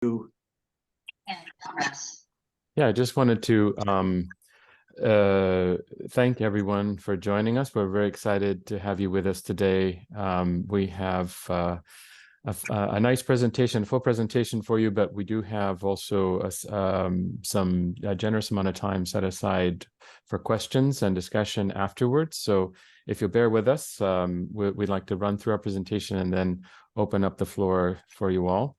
Yeah, I just wanted to thank everyone for joining us. We're very excited to have you with us today. We have a nice presentation, full presentation for you, but we do have also a generous amount of time set aside for questions and discussion afterwards. So if you'll bear with us, we'd like to run through our presentation and then open up the floor for you all.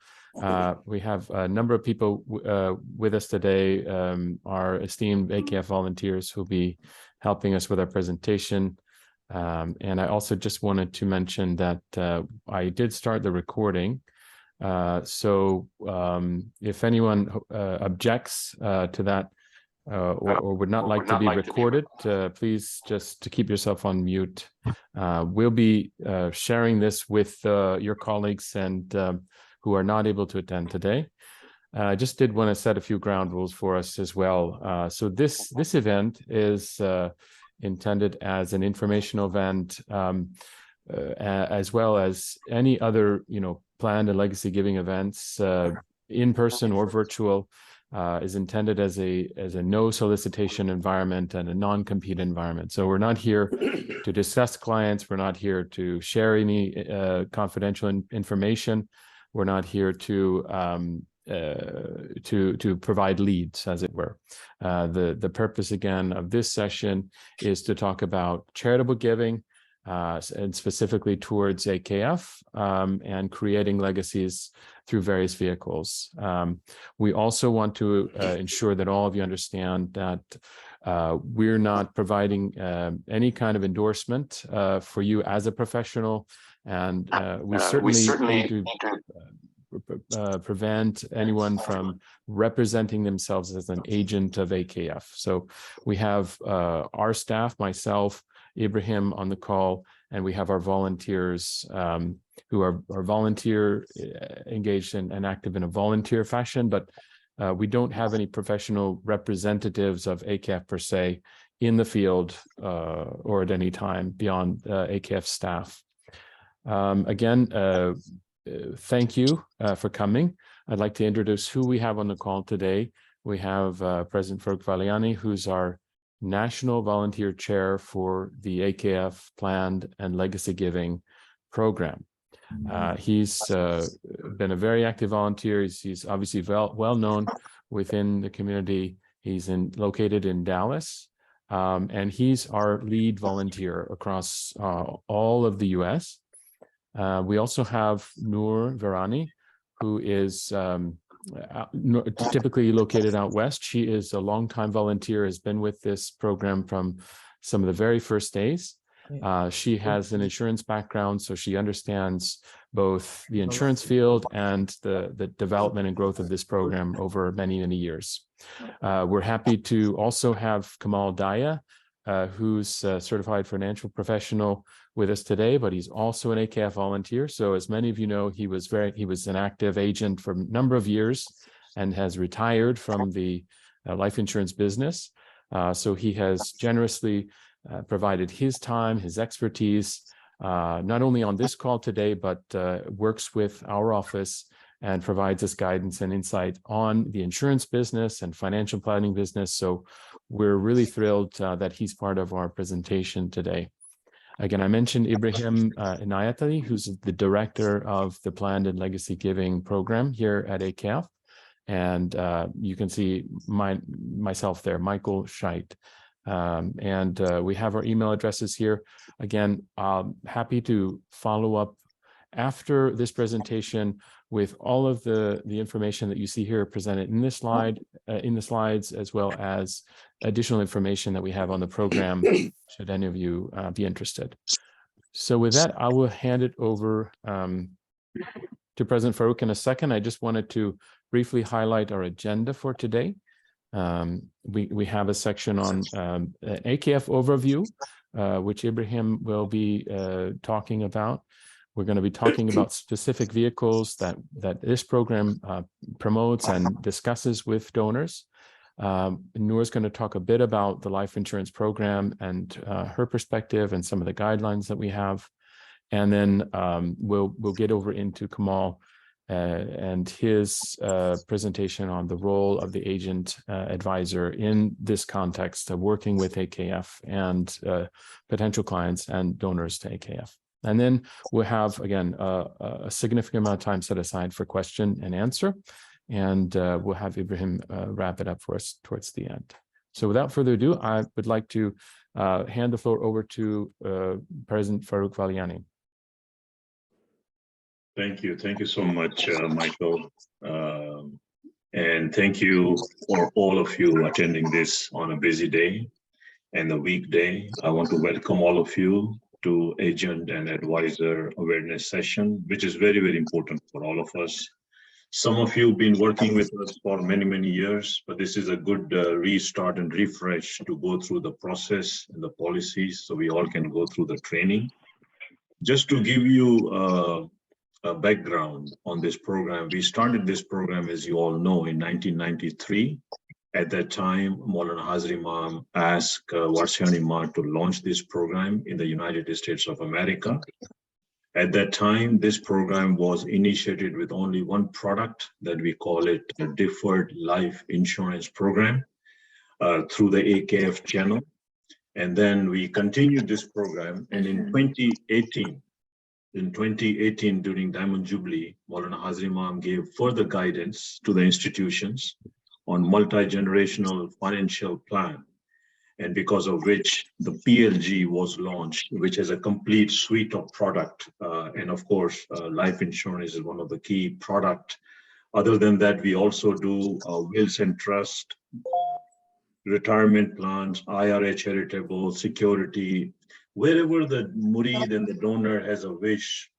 We have a number of people with us today, our esteemed AKF volunteers who'll be helping us with our presentation. And I also just wanted to mention that I did start the recording. So if anyone objects to that or would not like to be recorded, please just to keep yourself on mute. We'll be sharing this with your colleagues and who are not able to attend today. I just did want to set a few ground rules for us as well. So this event is intended as an informational event, as well as any other, planned and legacy giving events, in person or virtual, is intended as a no solicitation environment and a non-compete environment. So we're not here to discuss clients. We're not here to share any confidential information. We're not here to provide leads, as it were. The purpose, again, of this session is to talk about charitable giving, and specifically towards AKF, and creating legacies through various vehicles. We also want to ensure that all of you understand that we're not providing any kind of endorsement for you as a professional, and we certainly need to prevent anyone from representing themselves as an agent of AKF. So we have our staff, myself, Ibrahim on the call, and we have our volunteers who are volunteer engaged and active in a volunteer fashion, but we don't have any professional representatives of AKF per se in the field or at any time beyond AKF staff. Again, thank you for coming. I'd like to introduce who we have on the call today. We have President Farouk Valiani, who's our National Volunteer Chair for the AKF Planned and Legacy Giving Program. He's been a very active volunteer. He's obviously well known within the community. He's located in Dallas, and he's our lead volunteer across all of the U.S. We also have Noor Virani, who is typically located out west. She is a longtime volunteer, has been with this program from some of the very first days. She has an insurance background, so she understands both the insurance field and the development and growth of this program over many, many years. We're happy to also have Kamal Daya, who's a certified financial professional with us today, but he's also an AKF volunteer. So as many of you know, he was an active agent for a number of years and has retired from the life insurance business. So he has generously provided his time, his expertise, not only on this call today, but works with our office and provides us guidance and insight on the insurance business and financial planning business. So we're really thrilled that he's part of our presentation today. Again, I mentioned Ibrahim Inayatali, who's the director of the Planned and Legacy Giving Program here at AKF. And you can see myself there, Michael Scheidt. And we have our email addresses here. Again, happy to follow up after this presentation with all of the information that you see here presented in this slide, in the slides, as well as additional information that we have on the program, should any of you be interested. So with that, I will hand it over to President Farouk in a second. I just wanted to briefly highlight our agenda for today. We have a section on AKF overview, which Ibrahim will be talking about. We're going to be talking about specific vehicles that this program promotes and discusses with donors. Noor is going to talk a bit about the life insurance program and her perspective and some of the guidelines that we have. And then we'll get over into Kamal and his presentation on the role of the agent advisor in this context of working with AKF and potential clients and donors to AKF. And then we'll have, again, a significant amount of time set aside for question and answer. And we'll have Ibrahim wrap it up for us towards the end. So without further ado, I would like to hand the floor over to President Farooq Valiani. Thank you. Thank you so much, Michael. And thank you for all of you attending this on a busy day and a weekday. I want to welcome all of you to Agent and Advisor Awareness Session, which is very, very important for all of us. Some of you have been working with us for many, many years, but this is a good restart and refresh to go through the process and the policies so we all can go through the training. Just to give you a background on this program, we started this program, as you all know, in 1993. At that time, Maulana Hazar Imam asked Warsiani Ma to launch this program in the United States of America. At that time, this program was initiated with only one product that we call it a deferred life insurance program through the AKF channel. And then we continued this program. And in 2018, during Diamond Jubilee, Maulana Hazar Imam gave further guidance to the institutions on multi-generational financial plan, and because of which the PLG was launched, which is a complete suite of product. And of course, life insurance is one of the key product. Other than that, we also do wills and trust, retirement plans, IRA, charitable, security. Wherever the murid and the donor has a wish,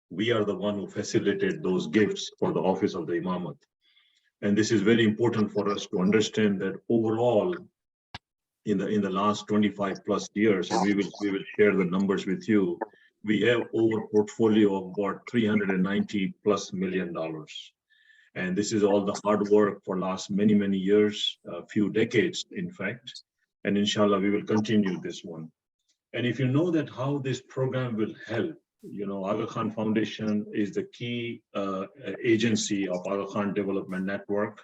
we are the one who facilitate those gifts for the office of the Imamat. And this is very important for us to understand that overall, in the last 25 plus years, and we will share the numbers with you, we have over portfolio of about $390+ million. And this is all the hard work for last many, many years, a few decades, in fact. And inshallah, we will continue this one. And if you know that how this program will help, you know, Aga Khan Foundation is the key agency of Aga Khan Development Network.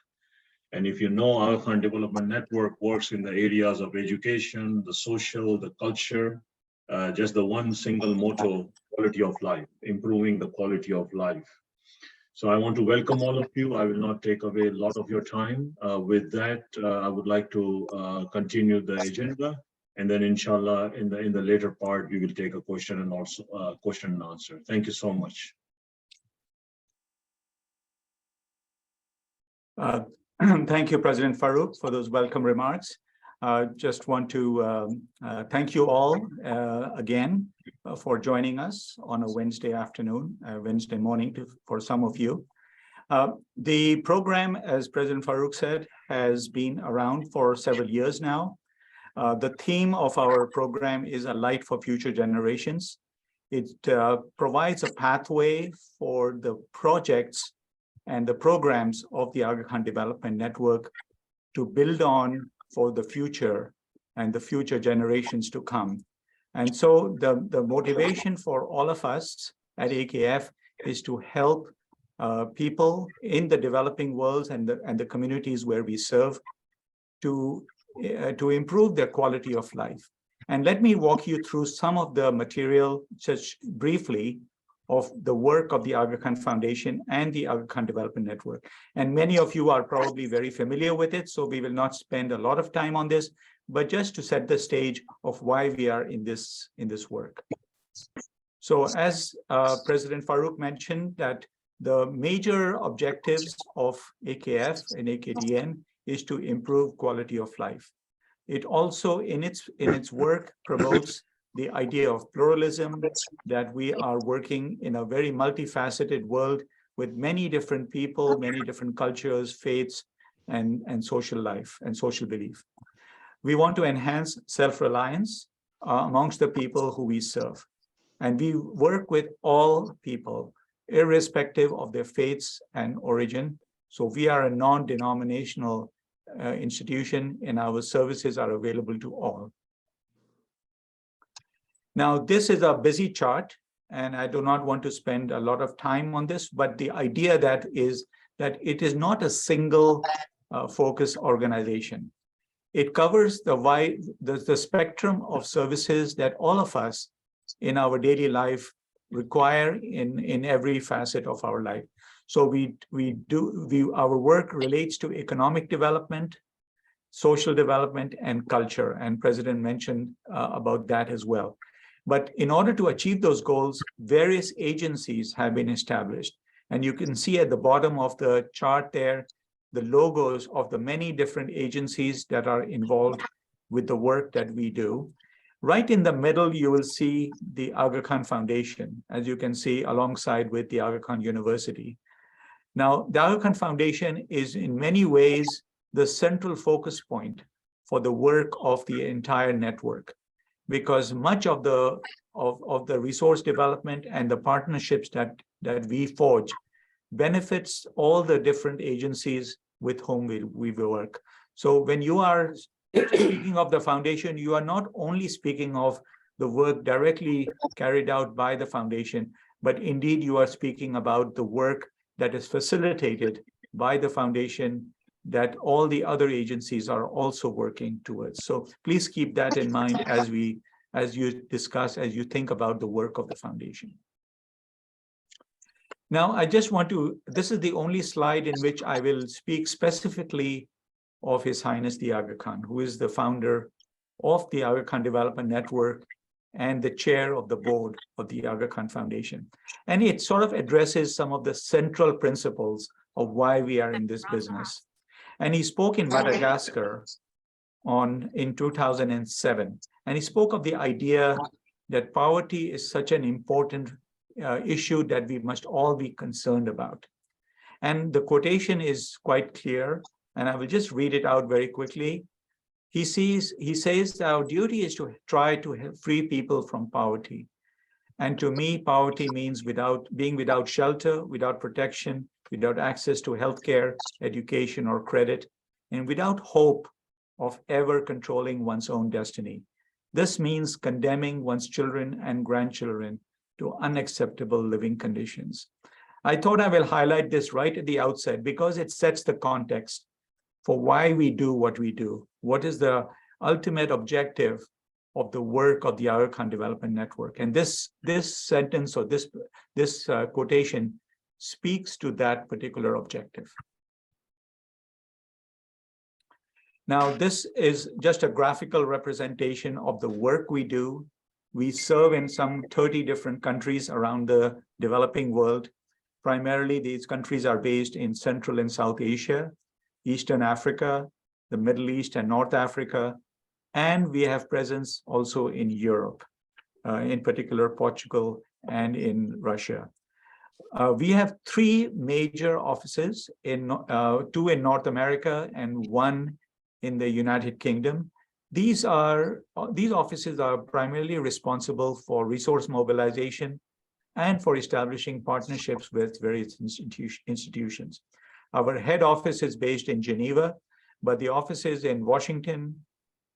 And if you know, Aga Khan Development Network works in the areas of education, the social, the culture, just the one single motto, quality of life, improving the quality of life. So I want to welcome all of you. I will not take away a lot of your time. With that, I would like to continue the agenda. And then inshallah, in the later part, we will take a question and also question and answer. Thank you so much. Thank you, President Farooq, for those welcome remarks. Just want to thank you all again for joining us on a Wednesday afternoon, Wednesday morning for some of you. The program, as President Farooq said, has been around for several years now. The theme of our program is a light for future generations. It provides a pathway for the projects and the programs of the Aga Khan Development Network to build on for the future and the future generations to come. And so the motivation for all of us at AKF is to help people in the developing worlds and the communities where we serve to improve their quality of life. And let me walk you through some of the material, just briefly, of the work of the Aga Khan Foundation and the Aga Khan Development Network. And many of you are probably very familiar with it, so we will not spend a lot of time on this, but just to set the stage of why we are in this work. So as President Farooq mentioned, that the major objectives of AKF and AKDN is to improve quality of life. It also, in its work, promotes the idea of pluralism, that we are working in a very multifaceted world with many different people, many different cultures, faiths, and social life and social belief. We want to enhance self-reliance amongst the people who we serve. And we work with all people, irrespective of their faiths and origin. So we are a non-denominational institution, and our services are available to all. Now, this is a busy chart, and I do not want to spend a lot of time on this, but the idea that it is not a single focus organization. It covers the spectrum of services that all of us in our daily life require in every facet of our life. So our work relates to economic development, social development, and culture. And President mentioned about that as well. But in order to achieve those goals, various agencies have been established. And you can see at the bottom of the chart there, the logos of the many different agencies that are involved with the work that we do. Right in the middle, you will see the Aga Khan Foundation, as you can see, alongside with the Aga Khan University. Now, the Aga Khan Foundation is in many ways the central focus point for the work of the entire network, because much of the resource development and the partnerships that we forge benefits all the different agencies with whom we work. So when you are speaking of the foundation, you are not only speaking of the work directly carried out by the foundation, but indeed you are speaking about the work that is facilitated by the foundation that all the other agencies are also working towards. So please keep that in mind as you think about the work of the foundation. Now, I just want to, this is the only slide in which I will speak specifically of His Highness the Aga Khan, who is the founder of the Aga Khan Development Network and the chair of the board of the Aga Khan Foundation. And it sort of addresses some of the central principles of why we are in this business. And he spoke in Madagascar in 2007. And he spoke of the idea that poverty is such an important issue that we must all be concerned about. And the quotation is quite clear, and I will just read it out very quickly. He says, our duty is to try to free people from poverty. And to me, poverty means being without shelter, without protection, without access to healthcare, education, or credit, and without hope of ever controlling one's own destiny. This means condemning one's children and grandchildren to unacceptable living conditions. I thought I will highlight this right at the outset because it sets the context for why we do what we do. What is the ultimate objective of the work of the Aga Khan Development Network? And this sentence or this quotation speaks to that particular objective. Now, this is just a graphical representation of the work we do. We serve in some 30 different countries around the developing world. Primarily, these countries are based in Central and South Asia, Eastern Africa, the Middle East and North Africa, and we have presence also in Europe, in particular Portugal and in Russia. We have 3 major offices, 2 in North America and 1 in the United Kingdom. These offices are primarily responsible for resource mobilization and for establishing partnerships with various institutions. Our head office is based in Geneva, but the offices in Washington,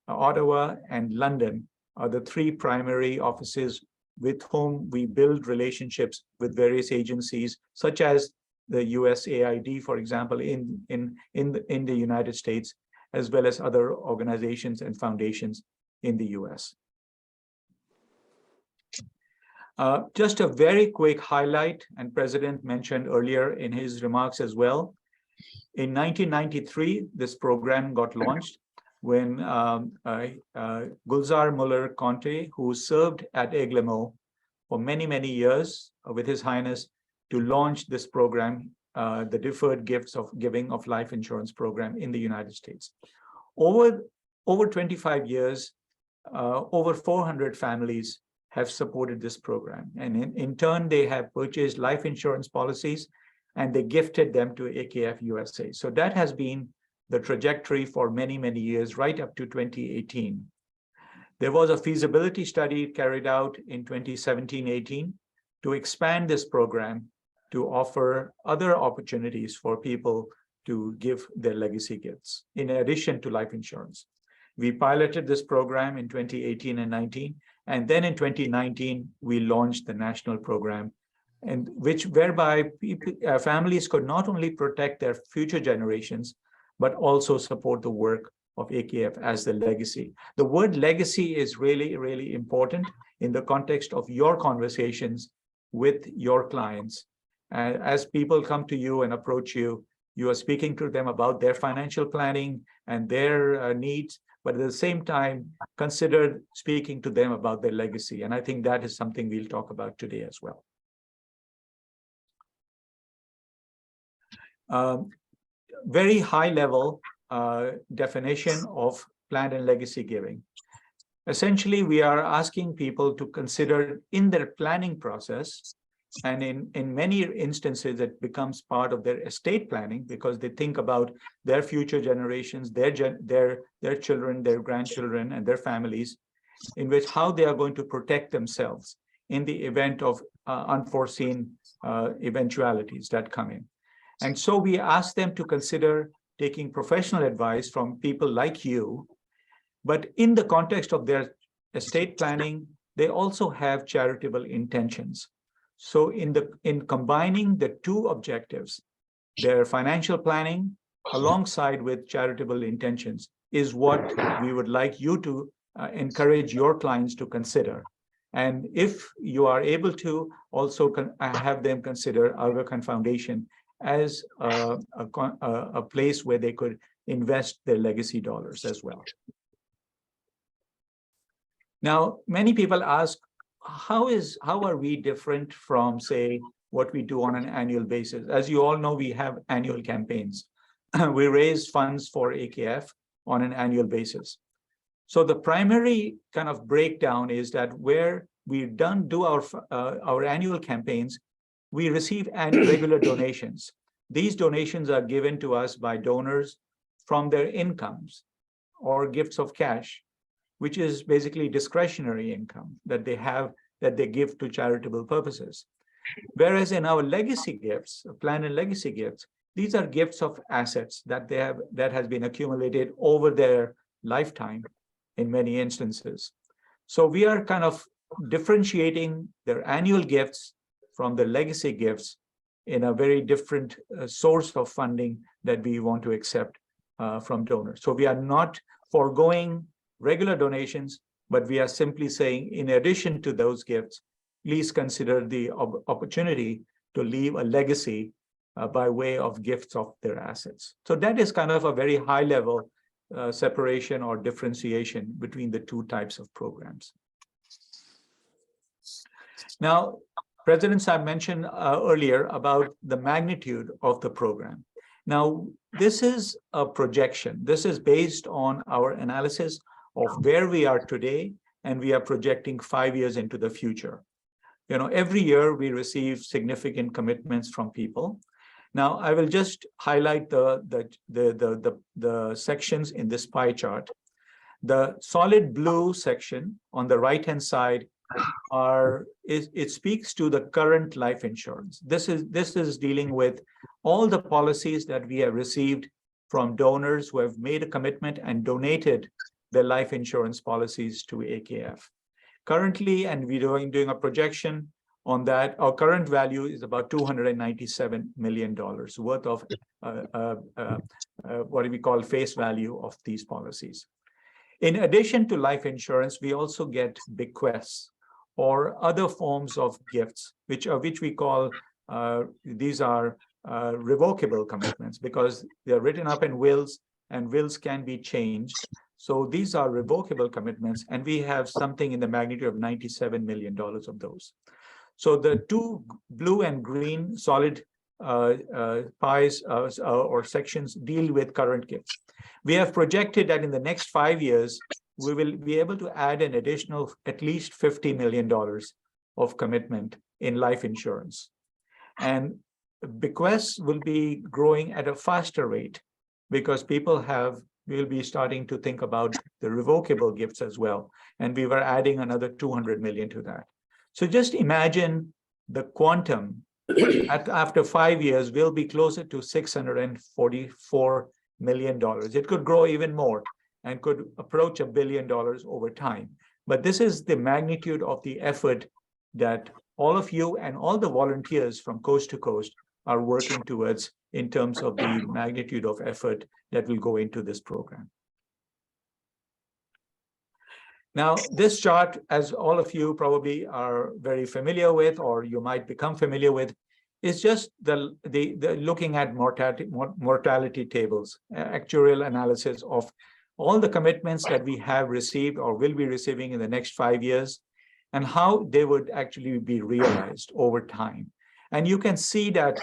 Ottawa, and London are the 3 primary offices with whom we build relationships with various agencies, such as the USAID, for example, in the United States, as well as other organizations and foundations in the US. Just a very quick highlight, and President mentioned earlier in his remarks as well. In 1993, this program got launched when Gulzar Muller-Conte, who served at Eglemo for many, many years with His Highness, to launch this program, the Deferred Gifts of Giving of Life Insurance Program in the United States. Over 25 years, over 400 families have supported this program. And in turn, they have purchased life insurance policies and they gifted them to AKF USA. So that has been the trajectory for many, many years, right up to 2018. There was a feasibility study carried out in 2017-18 to expand this program to offer other opportunities for people to give their legacy gifts, in addition to life insurance. We piloted this program in 2018 and 19, And then in 2019, we launched the national program, and whereby families could not only protect their future generations, but also support the work of AKF as the legacy. The word legacy is really, really important in the context of your conversations with your clients. As people come to you and approach you, you are speaking to them about their financial planning and their needs, but at the same time, consider speaking to them about their legacy. And I think that is something we'll talk about today as well. Very high level definition of planned and legacy giving. Essentially, we are asking people to consider in their planning process, and in many instances, it becomes part of their estate planning because they think about their future generations, their children, their grandchildren, and their families, in which how they are going to protect themselves in the event of unforeseen eventualities that come in. And so we ask them to consider taking professional advice from people like you, but in the context of their estate planning, they also have charitable intentions. So in combining the two objectives, their financial planning alongside with charitable intentions is what we would like you to encourage your clients to consider. And if you are able to also have them consider Aga Khan Foundation as a place where they could invest their legacy dollars as well. Now, many people ask, how are we different from, say, what we do on an annual basis? As you all know, we have annual campaigns. We raise funds for AKF on an annual basis. So the primary kind of breakdown is that where we do our annual campaigns, we receive regular donations. These donations are given to us by donors from their incomes or gifts of cash, which is basically discretionary income that they have, that they give to charitable purposes. Whereas in our legacy gifts, planned and legacy gifts, these are gifts of assets that has been accumulated over their lifetime in many instances. So we are kind of differentiating their annual gifts from the legacy gifts in a very different source of funding that we want to accept from donors. So we are not foregoing regular donations, but we are simply saying, in addition to those gifts, please consider the opportunity to leave a legacy by way of gifts of their assets. So that is kind of a very high level separation or differentiation between the two types of programs. Now, President Saab mentioned earlier about the magnitude of the program. Now, this is a projection. This is based on our analysis of where we are today, and we are projecting 5 years into the future. You know, every year we receive significant commitments from people. Now, I will just highlight the sections in this pie chart. The solid blue section on the right-hand side it speaks to the current life insurance. This is dealing with all the policies that we have received from donors who have made a commitment and donated their life insurance policies to AKF. Currently, and we're doing a projection on that, our current value is about $297 million worth of what we call face value of these policies. In addition to life insurance, we also get bequests or other forms of gifts, which we call, these are revocable commitments because they're written up in wills and wills can be changed. So these are revocable commitments, and we have something in the magnitude of $97 million of those. So the two blue and green solid pies or sections deal with current gifts. We have projected that in the next 5 years, we will be able to add an additional at least $50 million of commitment in life insurance. And bequests will be growing at a faster rate because people will be starting to think about the revocable gifts as well. And we were adding another 200 million to that. So just imagine the quantum after 5 years will be closer to $644 million. It could grow even more and could approach $1 billion over time. But this is the magnitude of the effort that all of you and all the volunteers from coast to coast are working towards in terms of the magnitude of effort that will go into this program. Now, this chart, as all of you probably are very familiar with, or you might become familiar with, is just the looking at mortality tables, actuarial analysis of all the commitments that we have received or will be receiving in the next 5 years, and how they would actually be realized over time. And you can see that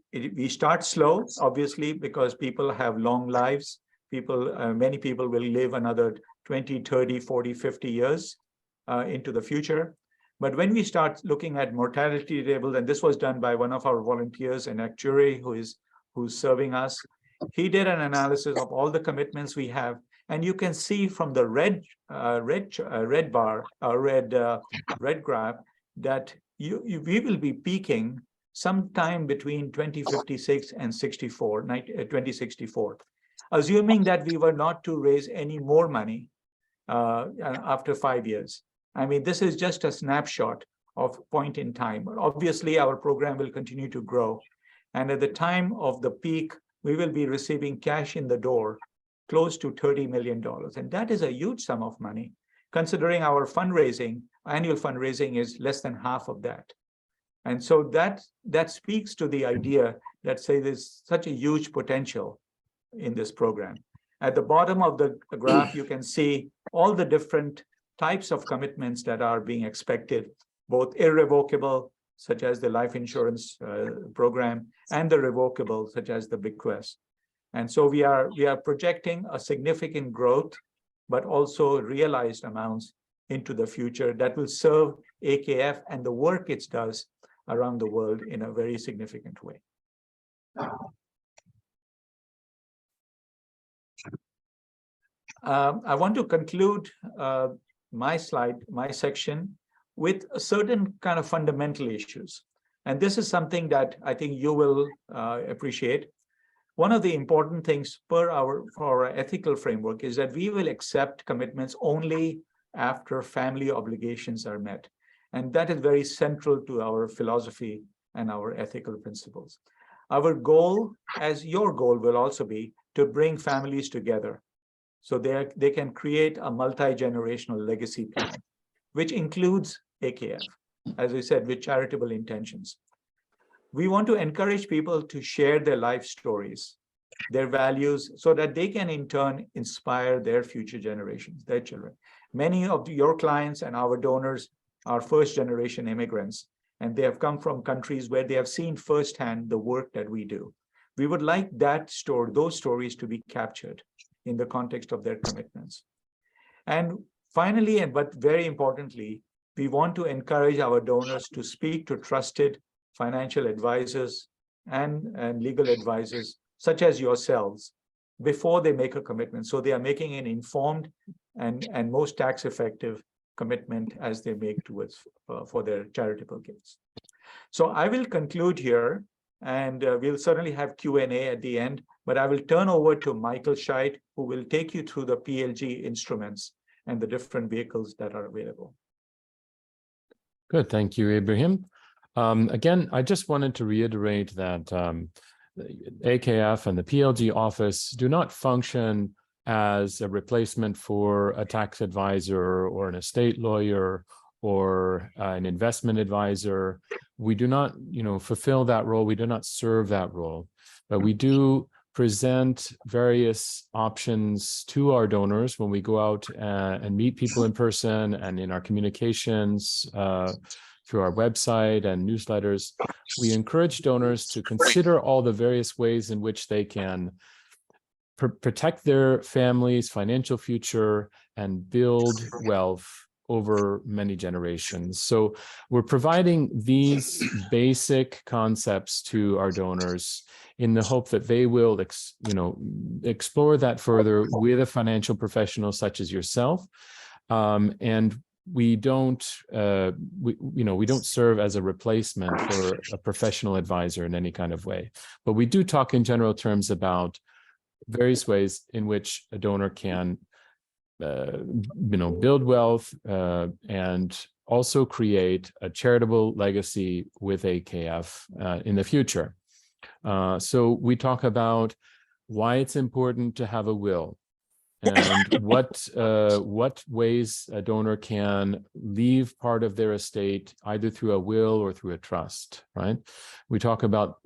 we start slow, obviously, because people have long lives. Many people will live another 20, 30, 40, 50 years into the future. But when we start looking at mortality table, and this was done by one of our volunteers, an actuary who's serving us, he did an analysis of all the commitments we have, and you can see from the red graph that we will be peaking sometime between 2056 and 2064, assuming that we were not to raise any more money after 5 years. I mean, this is just a snapshot of point in time. Obviously, our program will continue to grow. And at the time of the peak, we will be receiving cash in the door close to $30 million. And that is a huge sum of money, considering our annual fundraising is less than half of that. And so that speaks to the idea that, say, there's such a huge potential in this program. At the bottom of the graph, you can see all the different types of commitments that are being expected, both irrevocable, such as the life insurance program, and the revocable, such as the bequest. And so we are projecting a significant growth, but also realized amounts into the future that will serve AKF and the work it does around the world in a very significant way. I want to conclude my section with a certain kind of fundamental issues. And this is something that I think you will appreciate. One of the important things for our ethical framework is that we will accept commitments only after family obligations are met. And that is very central to our philosophy and our ethical principles. Our goal, as your goal will also be, to bring families together so they can create a multi-generational legacy plan, which includes AKF, as I said, with charitable intentions. We want to encourage people to share their life stories, their values, so that they can in turn inspire their future generations, their children. Many of your clients and our donors are first-generation immigrants, and they have come from countries where they have seen firsthand the work that we do. We would like those stories to be captured in the context of their commitments. And finally, but very importantly, we want to encourage our donors to speak to trusted financial advisors and legal advisors, such as yourselves, before they make a commitment. So they are making an informed and most tax-effective commitment as they make towards for their charitable gifts. So I will conclude here, and we'll certainly have Q&A at the end, but I will turn over to Michael Scheidt, who will take you through the PLG instruments and the different vehicles that are available. Good, thank you, Ibrahim. Again, I just wanted to reiterate that AKF and the PLG office do not function as a replacement for a tax advisor or an estate lawyer or an investment advisor. We do not, fulfill that role. We do not serve that role, but we do present various options to our donors when we go out and meet people in person and in our communications through our website and newsletters. We encourage donors to consider all the various ways in which they can protect their family's financial future and build wealth over many generations. So we're providing these basic concepts to our donors in the hope that they will, explore that further with a financial professional such as yourself. And we don't, we don't serve as a replacement for a professional advisor in any kind of way. But we do talk in general terms about various ways in which a donor can build wealth and also create a charitable legacy with AKF in the future. So we talk about why it's important to have a will and what ways a donor can leave part of their estate either through a will or through a trust, right? We talk about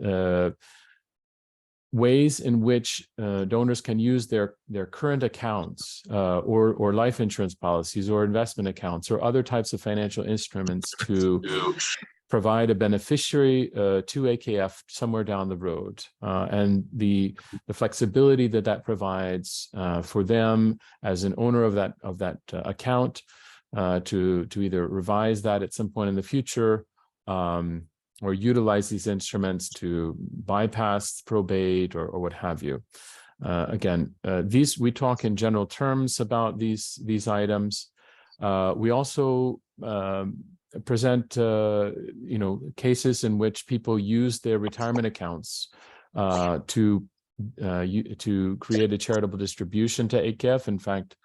ways in which donors can use their current accounts or life insurance policies or investment accounts or other types of financial instruments to provide a beneficiary to AKF somewhere down the road, and the flexibility that provides for them as an owner of that account to either revise that at some point in the future or utilize these instruments to bypass probate or what have you. Again, we talk in general terms about these items. We also present cases in which people use their retirement accounts to create a charitable distribution to AKF. In fact,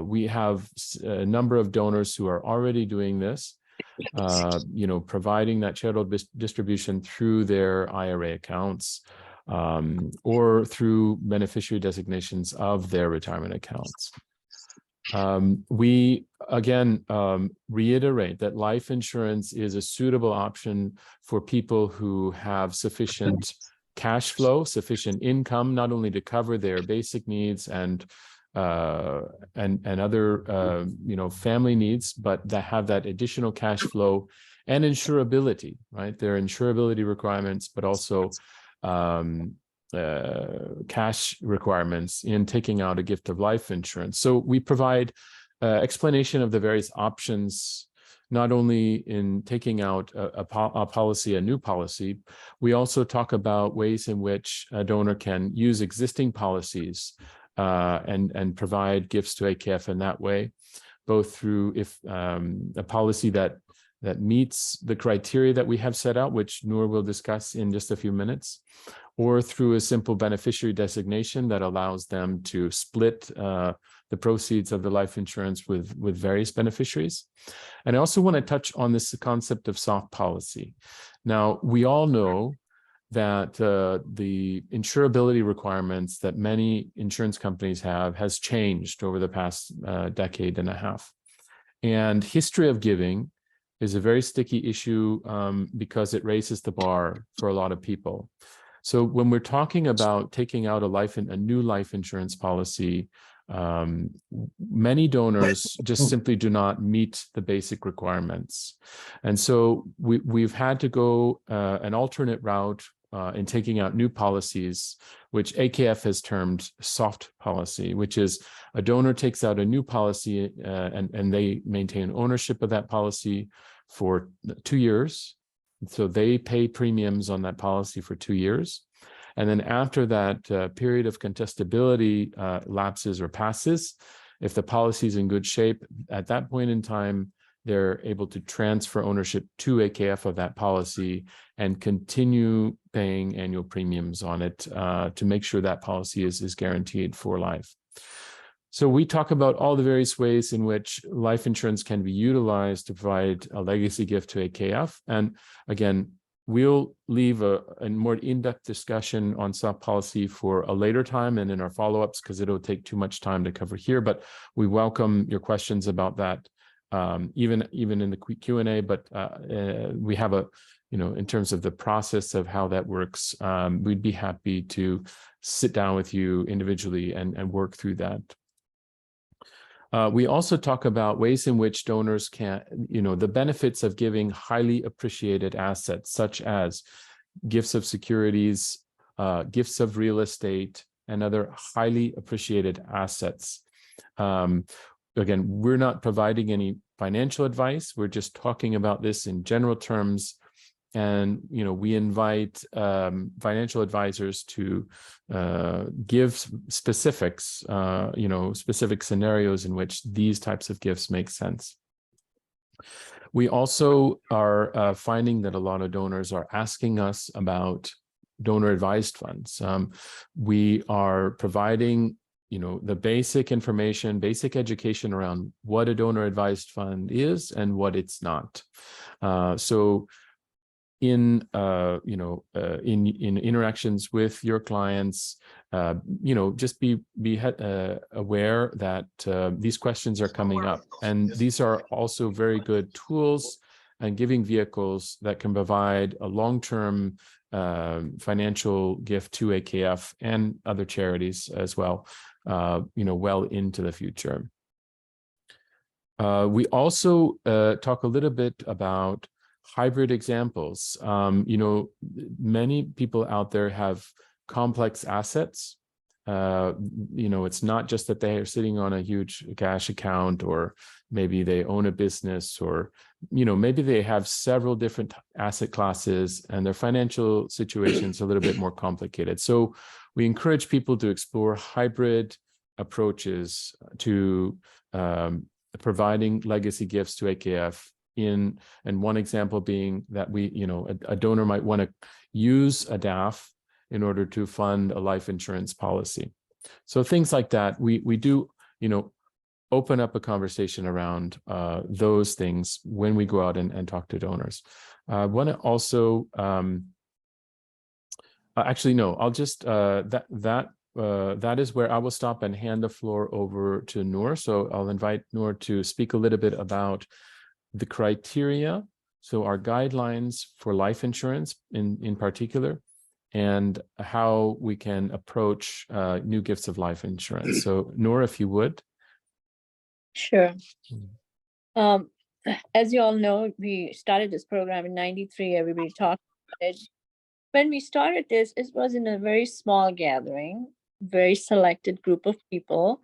we have a number of donors who are already doing this, providing that charitable distribution through their IRA accounts or through beneficiary designations of their retirement accounts. We again reiterate that life insurance is a suitable option for people who have sufficient cash flow, sufficient income, not only to cover their basic needs and other family needs, but that have that additional cash flow and insurability, right? There are insurability requirements, but also cash requirements in taking out a gift of life insurance. So we provide explanation of the various options, not only in taking out a policy, a new policy. We also talk about ways in which a donor can use existing policies and provide gifts to AKF in that way, both through a policy that meets the criteria that we have set out, which Noor will discuss in just a few minutes, or through a simple beneficiary designation that allows them to split the proceeds of the life insurance with various beneficiaries. And I also want to touch on this concept of soft policy. Now, we all know that the insurability requirements that many insurance companies has changed over the past decade and a half. And history of giving is a very sticky issue because it raises the bar for a lot of people. So when we're talking about taking out a new life insurance policy, many donors just simply do not meet the basic requirements. And so we've had to go an alternate route in taking out new policies, which AKF has termed soft policy, which is a donor takes out a new policy and they maintain ownership of that policy for 2 years. So they pay premiums on that policy for 2 years. And then after that period of contestability lapses or passes, if the policy is in good shape, at that point in time, they're able to transfer ownership to AKF of that policy and continue paying annual premiums on it to make sure that policy is guaranteed for life. So we talk about all the various ways in which life insurance can be utilized to provide a legacy gift to AKF. And again, we'll leave a more in-depth discussion on soft policy for a later time and in our follow-ups because it'll take too much time to cover here. But we welcome your questions about that, even in the Q&A. But we have in terms of the process of how that works, we'd be happy to sit down with you individually and work through that. We also talk about ways in which donors can, the benefits of giving highly appreciated assets, such as gifts of securities, gifts of real estate, and other highly appreciated assets. Again, we're not providing any financial advice. We're just talking about this in general terms. And, we invite financial advisors to give specifics, specific scenarios in which these types of gifts make sense. We also are finding that a lot of donors are asking us about donor advised funds. We are providing the basic information, basic education around what a donor advised fund is and what it's not. So in interactions with your clients, just be aware that these questions are coming up, and these are also very good tools and giving vehicles that can provide a long-term financial gift to AKF and other charities as well, well into the future. We also talk a little bit about hybrid examples. Many people out there have complex assets. It's not just that they are sitting on a huge cash account, or maybe they own a business, or maybe they have several different asset classes and their financial situation is a little bit more complicated. So we encourage people to explore hybrid approaches to providing legacy gifts to AKF. And one example being that a donor might want to use a DAF in order to fund a life insurance policy. So things like that, we do, open up a conversation around those things when we go out and talk to donors. I want to also, actually, no, I'll just, that is where I will stop and hand the floor over to Noor. So I'll invite Noor to speak a little bit about the criteria, so our guidelines for life insurance in particular, and how we can approach new gifts of life insurance. So Noor, if you would. Sure. As you all know, we started this program in '93. Everybody talked about it. When we started this, it was in a very small gathering, very selected group of people.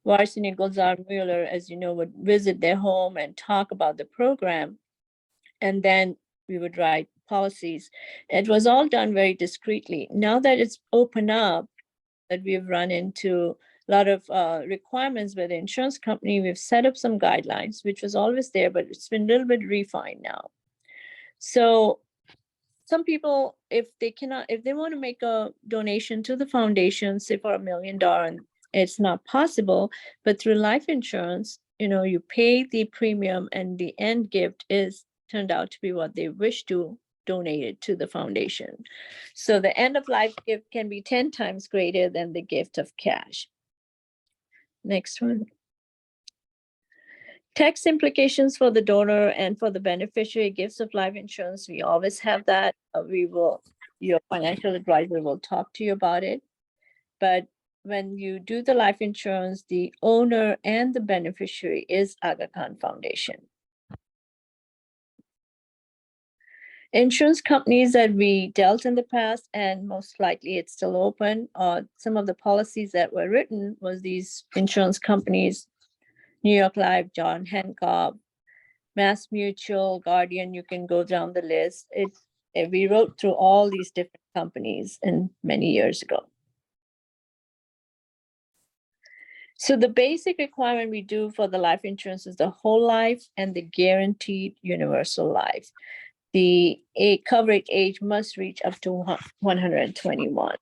Varsini Gulzar-Mueller, as you know, would visit their home and talk about the program. And then we would write policies. It was all done very discreetly. Now that it's open up, that we've run into a lot of requirements with the insurance company, we've set up some guidelines, which was always there, but it's been a little bit refined now. So some people, if they want to make a donation to the foundation, say for $1 million, and it's not possible, but through life insurance, you pay the premium and the end gift is turned out to be what they wish to donate it to the foundation. So the end of life gift can be 10 times greater than the gift of cash. Next one. Tax implications for the donor and for the beneficiary gifts of life insurance. We always have that. Your financial advisor will talk to you about it. But when you do the life insurance, the owner and the beneficiary is Aga Khan Foundation. Insurance companies that we dealt in the past, and most likely it's still open, some of the policies that were written was these insurance companies, New York Life, John Hancock, Mass Mutual, Guardian, you can go down the list. We wrote through all these different companies many years ago. So the basic requirement we do for the life insurance is the whole life and the guaranteed universal life. The coverage age must reach up to 121.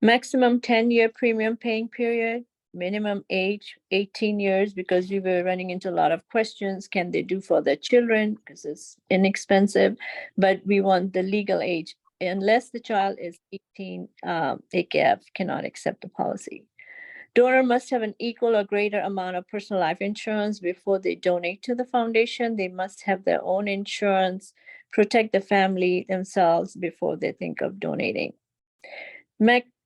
Maximum 10-year premium paying period, minimum age 18 years, because we were running into a lot of questions. Can they do for their children? Because it's inexpensive, but we want the legal age. Unless the child is 18, AKF cannot accept the policy. Donor must have an equal or greater amount of personal life insurance before they donate to the foundation. They must have their own insurance, protect the family themselves before they think of donating.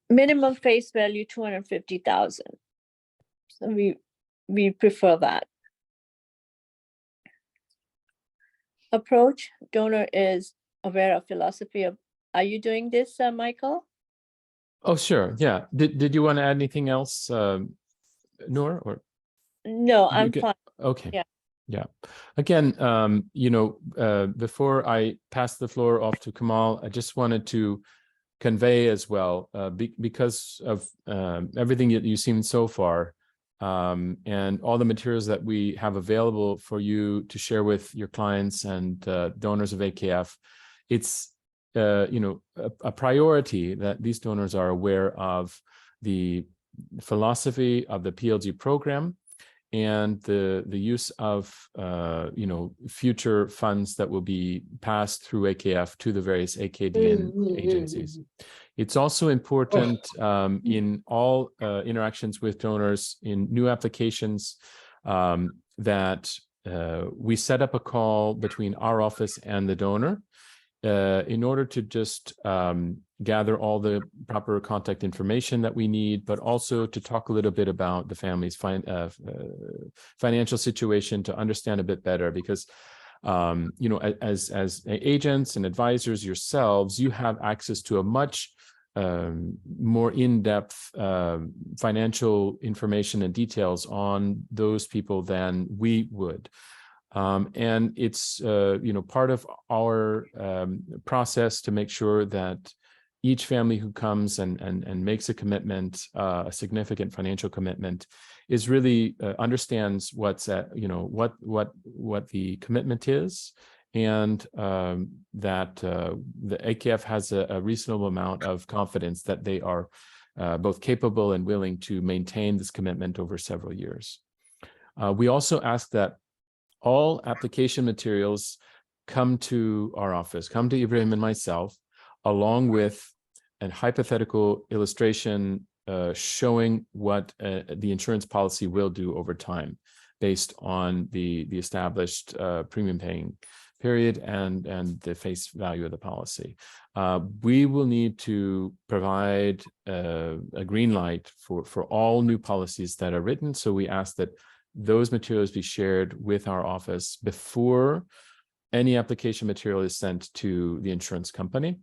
Minimum face value, $250,000. So we prefer that. Approach, donor is aware of philosophy of. Are you doing this, Michael? Oh, sure. Yeah. Did you want to add anything else, Noor? Or no, I'm fine. Okay. Yeah. Yeah. Again, before I pass the floor off to Kamal, I just wanted to convey as well, because of everything that you've seen so far, and all the materials that we have available for you to share with your clients and donors of AKF, it's a priority that these donors are aware of the philosophy of the PLG program and the use of future funds that will be passed through AKF to the various AKDN agencies. It's also important in all interactions with donors in new applications that we set up a call between our office and the donor in order to just gather all the proper contact information that we need, but also to talk a little bit about the family's financial situation to understand a bit better, because as agents and advisors yourselves, you have access to a much more in-depth financial information and details on those people than we would. And it's part of our process to make sure that each family who comes and makes a commitment, a significant financial commitment, is really understands what's what the commitment is, and that the AKF has a reasonable amount of confidence that they are both capable and willing to maintain this commitment over several years. We also ask that all application materials come to our office, come to Ibrahim and myself, along with a hypothetical illustration showing what the insurance policy will do over time based on the established premium paying period and the face value of the policy. We will need to provide a green light for all new policies that are written. So we ask that those materials be shared with our office before any application material is sent to the insurance company.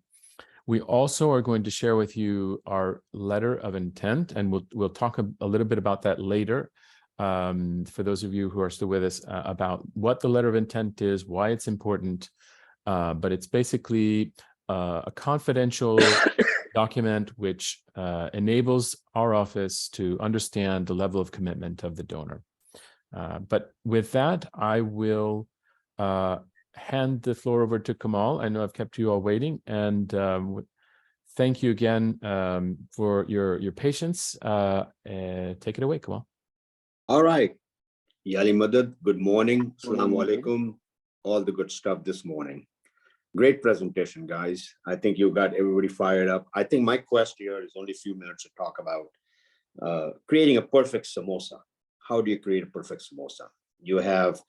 We also are going to share with you our letter of intent, and we'll talk a little bit about that later. For those of you who are still with us, about what the letter of intent is, why it's important, but it's basically a confidential document which enables our office to understand the level of commitment of the donor. But with that, I will hand the floor over to Kamal. I know I've kept you all waiting, and thank you again for your patience. Take it away, Kamal. All right. Yali Madad, good morning. Assalamu alaikum. All the good stuff this morning. Great presentation, guys. I think you got everybody fired up. I think my quest here is only a few minutes to talk about creating a perfect samosa. How do you create a perfect samosa? You have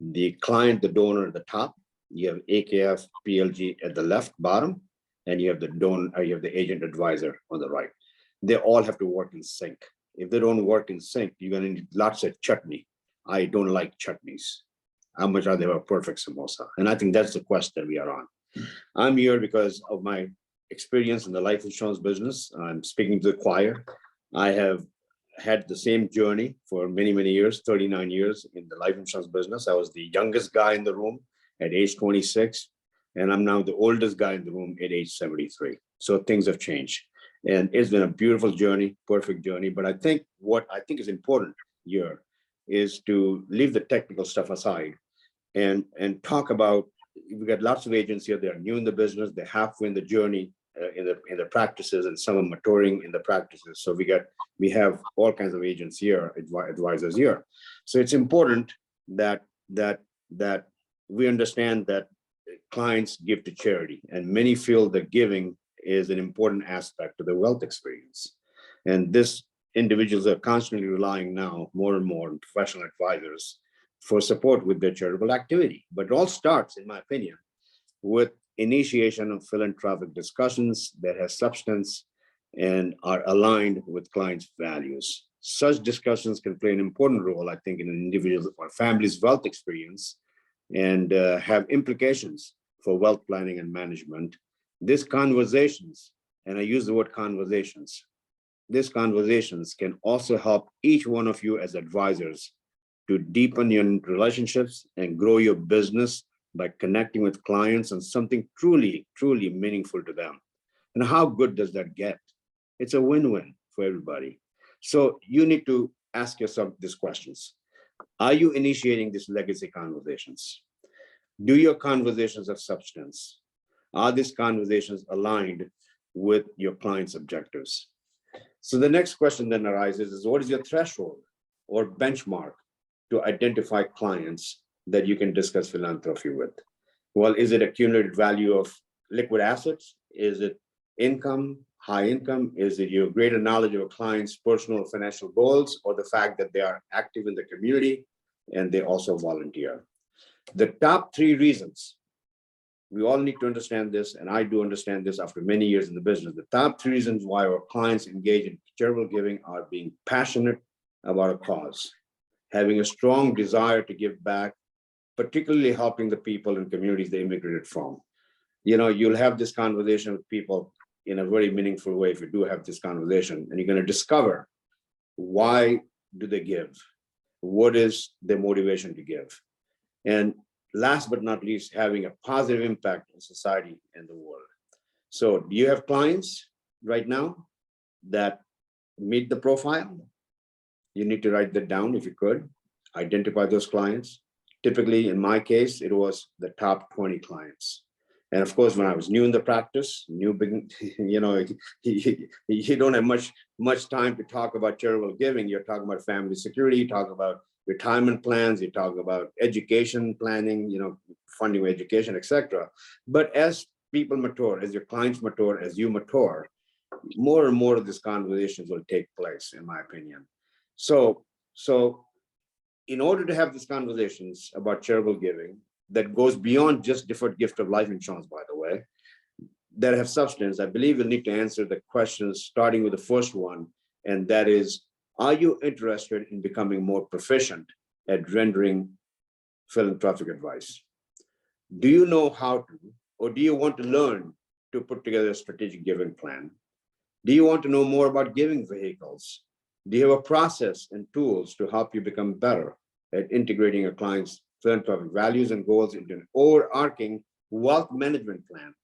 the client, the donor at the top. You have AKF, PLG at the left bottom, and you have the donor, you have the agent advisor on the right. They all have to work in sync. If they don't work in sync, you're going to need lots of chutney. I don't like chutneys. How much are they a perfect samosa? And I think that's the quest that we are on. I'm here because of my experience in the life insurance business. I'm speaking to the choir. I have had the same journey for many, many years, 39 years in the life insurance business. I was the youngest guy in the room at age 26, and I'm now the oldest guy in the room at age 73. So things have changed. And it's been a beautiful journey, perfect journey. But I think what I think is important here is to leave the technical stuff aside and talk about, we've got lots of agents here. They are new in the business. They're halfway in the journey in the practices, and some are maturing in the practices. So we have all kinds of agents here, advisors here. So it's important that we understand that clients give to charity, and many feel that giving is an important aspect of their wealth experience. And this individuals are constantly relying now more and more on professional advisors for support with their charitable activity. But it all starts, in my opinion, with initiation of philanthropic discussions that has substance and are aligned with clients' values. Such discussions can play an important role, I think, in an individual's or family's wealth experience and have implications for wealth planning and management. These conversations, and I use the word conversations, these conversations can also help each one of you as advisors to deepen your relationships and grow your business by connecting with clients on something truly, truly meaningful to them. And how good does that get? It's a win-win for everybody. So you need to ask yourself these questions. Are you initiating these legacy conversations? Do your conversations have substance? Are these conversations aligned with your client's objectives? So the next question then arises is, what is your threshold or benchmark to identify clients that you can discuss philanthropy with? Well, is it accumulated value of liquid assets? Is it income, high income? Is it your greater knowledge of a client's personal financial goals, or the fact that they are active in the community and they also volunteer? The top 3 reasons, we all need to understand this, and I do understand this after many years in the business. The top 3 reasons why our clients engage in charitable giving are being passionate about a cause, having a strong desire to give back, particularly helping the people and communities they immigrated from. You'll have this conversation with people in a very meaningful way if you do have this conversation, and you're going to discover why do they give? What is their motivation to give? And last but not least, having a positive impact on society and the world. So do you have clients right now that meet the profile? You need to write that down if you could. Identify those clients. Typically, in my case, it was the top 20 clients. And of course, when I was new in the practice, you don't have much time to talk about charitable giving. You're talking about family security, you talk about retirement plans, you talk about education planning, funding education, etc. But as people mature, as your clients mature, as you mature, more and more of these conversations will take place, in my opinion. So in order to have these conversations about charitable giving that goes beyond just deferred gift of life insurance, by the way, that have substance, I believe you'll need to answer the questions starting with the first one, and that is, are you interested in becoming more proficient at rendering philanthropic advice? Do you know how to, or do you want to learn to put together a strategic giving plan? Do you want to know more about giving vehicles? Do you have a process and tools to help you become better at integrating a client's philanthropic values and goals into an overarching wealth management plan?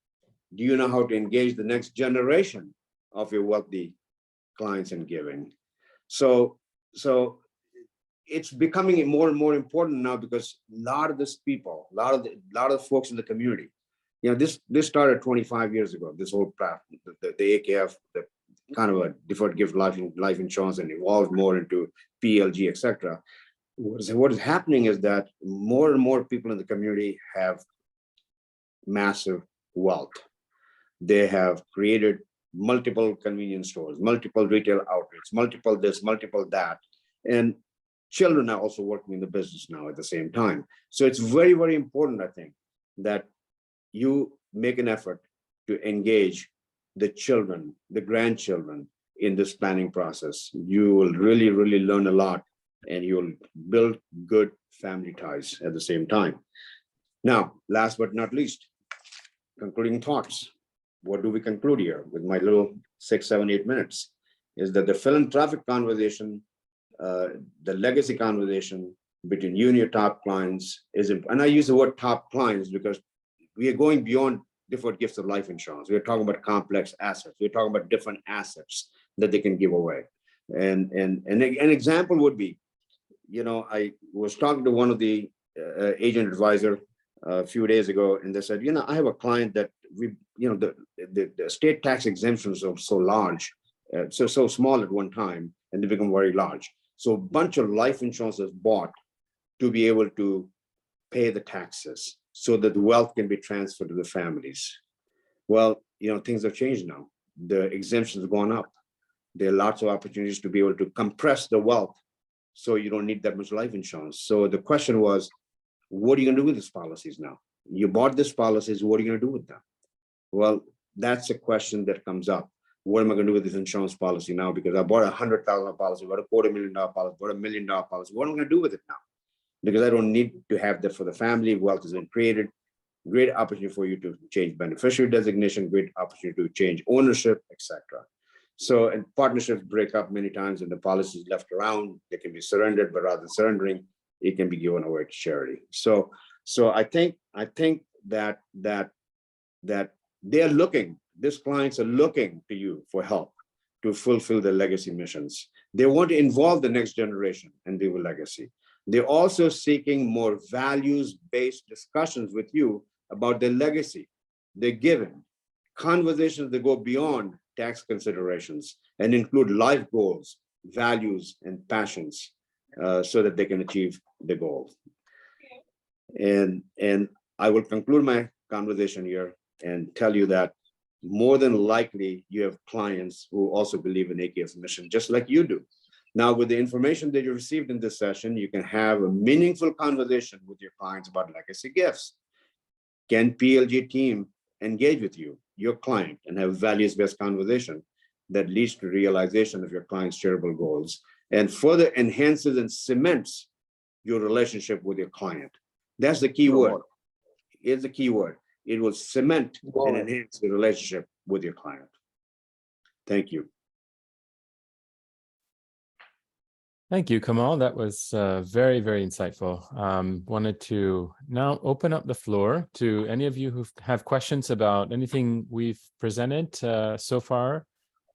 Do you know how to engage the next generation of your wealthy clients in giving? So it's becoming more and more important now, because a lot of these people, a lot of folks in the community, this started 25 years ago, this whole practice, the AKF, the kind of a deferred gift life insurance, and evolved more into PLG, etc. What is happening is that more and more people in the community have massive wealth. They have created multiple convenience stores, multiple retail outlets, multiple this, multiple that. And children are also working in the business now at the same time. So it's very, very important, I think, that you make an effort to engage the children, the grandchildren in this planning process. You will really, really learn a lot, and you'll build good family ties at the same time. Now, last but not least, concluding thoughts. What do we conclude here with my little 6, 7, 8 minutes? Is that the philanthropic conversation, the legacy conversation between you and your top clients is important. And I use the word top clients because we are going beyond deferred gifts of life insurance. We're talking about complex assets. We're talking about different assets that they can give away. And an example would be, I was talking to one of the agent advisor a few days ago, and they said, I have a client that the state tax exemptions are so large, so small at one time, and they become very large. So a bunch of life insurance is bought to be able to pay the taxes so that the wealth can be transferred to the families. Well, things have changed now. The exemptions have gone up. There are lots of opportunities to be able to compress the wealth so you don't need that much life insurance. So the question was, what are you going to do with these policies now? You bought these policies, what are you going to do with them? Well, that's a question that comes up. What am I going to do with this insurance policy now? Because I bought $100,000 policy, bought a $250,000 policy, bought $1 million policy. What am I going to do with it now? Because I don't need to have that for the family. Wealth has been created. Great opportunity for you to change beneficiary designation, great opportunity to change ownership, etc. So, and partnerships break up many times and the policy is left around. They can be surrendered, but rather than surrendering, it can be given away to charity. So I think that they're looking, these clients are looking to you for help to fulfill their legacy missions. They want to involve the next generation and leave a legacy. They're also seeking more values-based discussions with you about their legacy. they're given conversations that go beyond tax considerations and include life goals, values, and passions so that they can achieve the goals. And I will conclude my conversation here and tell you that more than likely you have clients who also believe in AKF's mission, just like you do. Now, with the information that you received in this session, you can have a meaningful conversation with your clients about legacy gifts. Can PLG team engage with you, your client, and have values-based conversation that leads to realization of your client's charitable goals and further enhances and cements your relationship with your client? That's the key word. Here's the key word. It will cement and enhance the relationship with your client. Thank you. Thank you, Kamal. That was very, very insightful. Wanted to now open up the floor to any of you who have questions about anything we've presented so far,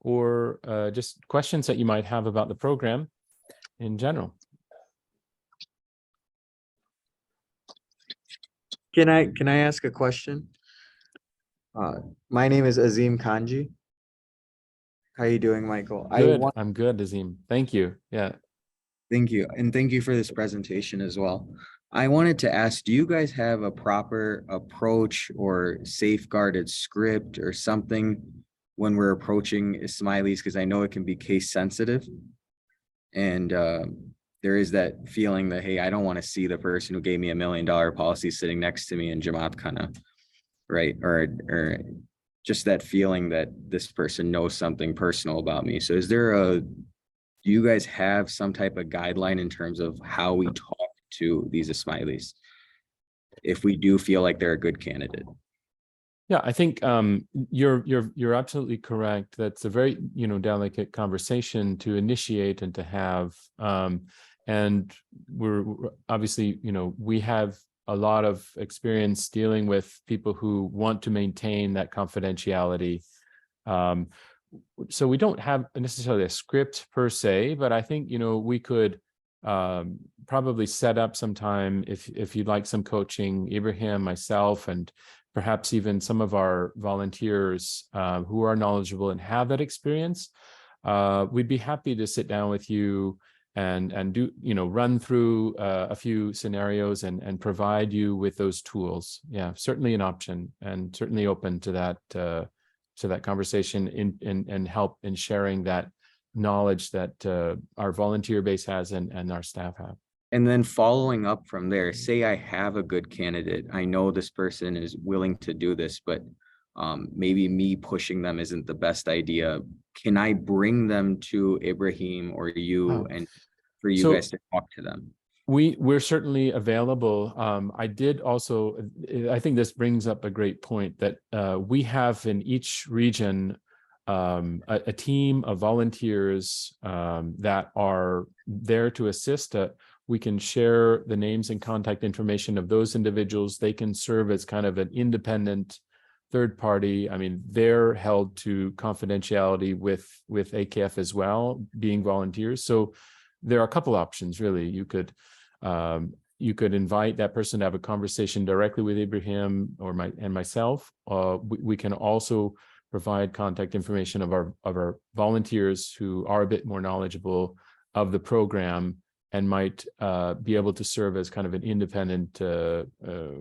or just questions that you might have about the program in general. Can I ask a question? My name is Azim Kanji. How you doing, Michael? Good. I'm good, Azim. Thank you. Yeah. Thank you. And thank you for this presentation as well. I wanted to ask, do you guys have a proper approach or safeguarded script or something when we're approaching Ismailis? Because I know it can be case sensitive. And there is that feeling that, hey, I don't want to see the person who gave me $1 million policy sitting next to me in Jamaat Khana, right? Or just that feeling that this person knows something personal about me. So do you guys have some type of guideline in terms of how we talk to these Ismailis if we do feel like they're a good candidate? Yeah, I think you're absolutely correct. That's a very delicate conversation to initiate and to have. And we're obviously we have a lot of experience dealing with people who want to maintain that confidentiality. So we don't have necessarily a script per se, but I think we could probably set up some time if you'd like some coaching, Ibrahim, myself, and perhaps even some of our volunteers who are knowledgeable and have that experience. We'd be happy to sit down with you and do run through a few scenarios and provide you with those tools. Yeah, certainly an option, and certainly open to that conversation and help in sharing that knowledge that our volunteer base has and our staff have. And then following up from there, say I have a good candidate. I know this person is willing to do this, but maybe me pushing them isn't the best idea. Can I bring them to Ibrahim or you and for you guys to talk to them? We're certainly available. I think this brings up a great point that we have in each region a team of volunteers that are there to assist. We can share the names and contact information of those individuals. They can serve as kind of an independent third party. I mean, they're held to confidentiality with AKF as well, being volunteers. So there are a couple options, really. You could invite that person to have a conversation directly with Ibrahim or myself. We can also provide contact information of our volunteers who are a bit more knowledgeable of the program and might be able to serve as kind of an independent,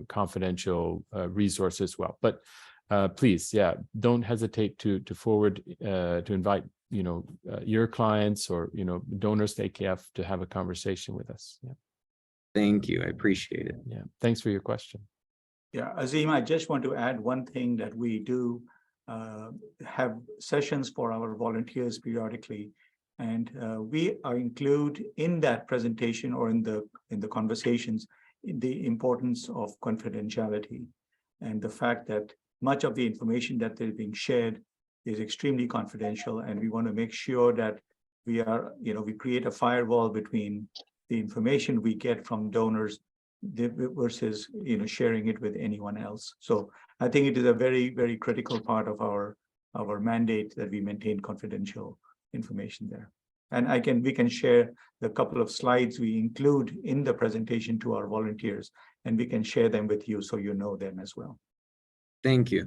confidential resource as well. But please, yeah, don't hesitate to forward, to invite, your clients or, donors to AKF to have a conversation with us. Yeah. Thank you. I appreciate it. Yeah. Thanks for your question. Yeah, Azim, I just want to add one thing that we do have sessions for our volunteers periodically. And we include in that presentation or in the conversations the importance of confidentiality and the fact that much of the information that is being shared is extremely confidential, and we want to make sure that we create a firewall between the information we get from donors versus sharing it with anyone else. So I think it is a very, very critical part of our mandate that we maintain confidential information there. And we can share the couple of slides we include in the presentation to our volunteers, and we can share them with you so you know them as well. Thank you.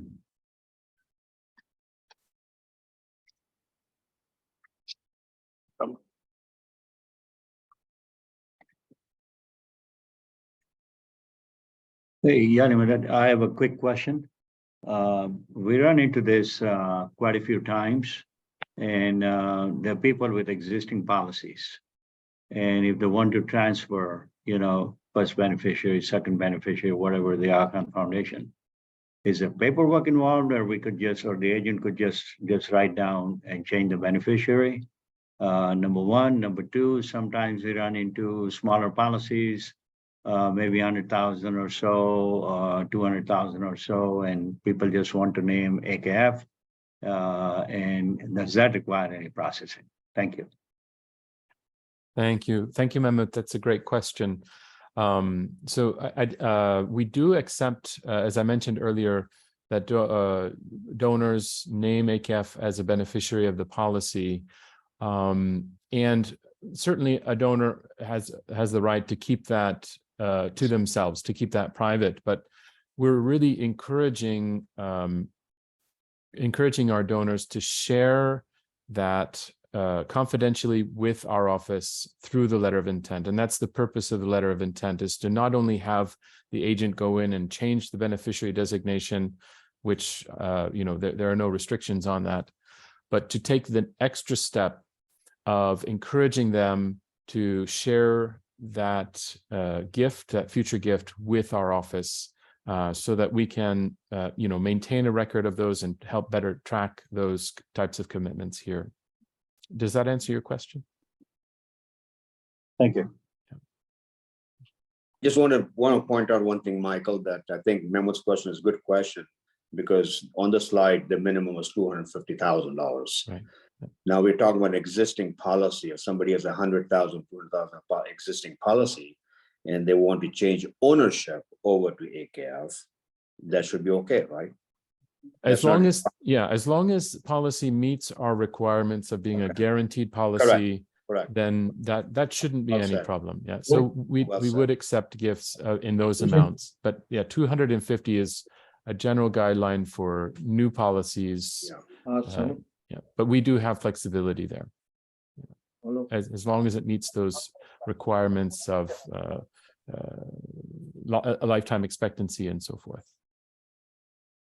Hey, Yanimadad, I have a quick question. We run into this quite a few times, and there are people with existing policies. And if they want to transfer, first beneficiary, second beneficiary, whatever the Arkan Foundation, is there paperwork involved, or the agent could just write down and change the beneficiary? Number one. Number two, sometimes we run into smaller policies, maybe 100,000 or so, 200,000 or so, and people just want to name AKF. And does that require any processing? Thank you. Thank you. Thank you, Mehmet. That's a great question. We do accept, as I mentioned earlier, that donors name AKF as a beneficiary of the policy. And certainly a donor has the right to keep that to themselves, to keep that private. But we're really encouraging our donors to share that confidentially with our office through the letter of intent. And that's the purpose of the letter of intent, is to not only have the agent go in and change the beneficiary designation, which there are no restrictions on that, but to take the extra step of encouraging them to share that gift, that future gift, with our office, so that we can maintain a record of those and help better track those types of commitments here. Does that answer your question? Thank you. Just want to point out one thing, Michael, that I think Mehmet's question is a good question, because on the slide, the minimum was $250,000. Right. Now we're talking about existing policy. If somebody has 100,000, 200,000 existing policy, and they want to change ownership over to AKF, that should be okay, right? As long as policy meets our requirements of being a guaranteed policy, Correct. then that shouldn't be Well any said. problem. Yeah. So we would accept gifts in those amounts. But yeah, 250 is a general guideline for new policies. Yeah. Awesome. But we do have flexibility there, as long as it meets those requirements of a lifetime expectancy and so forth.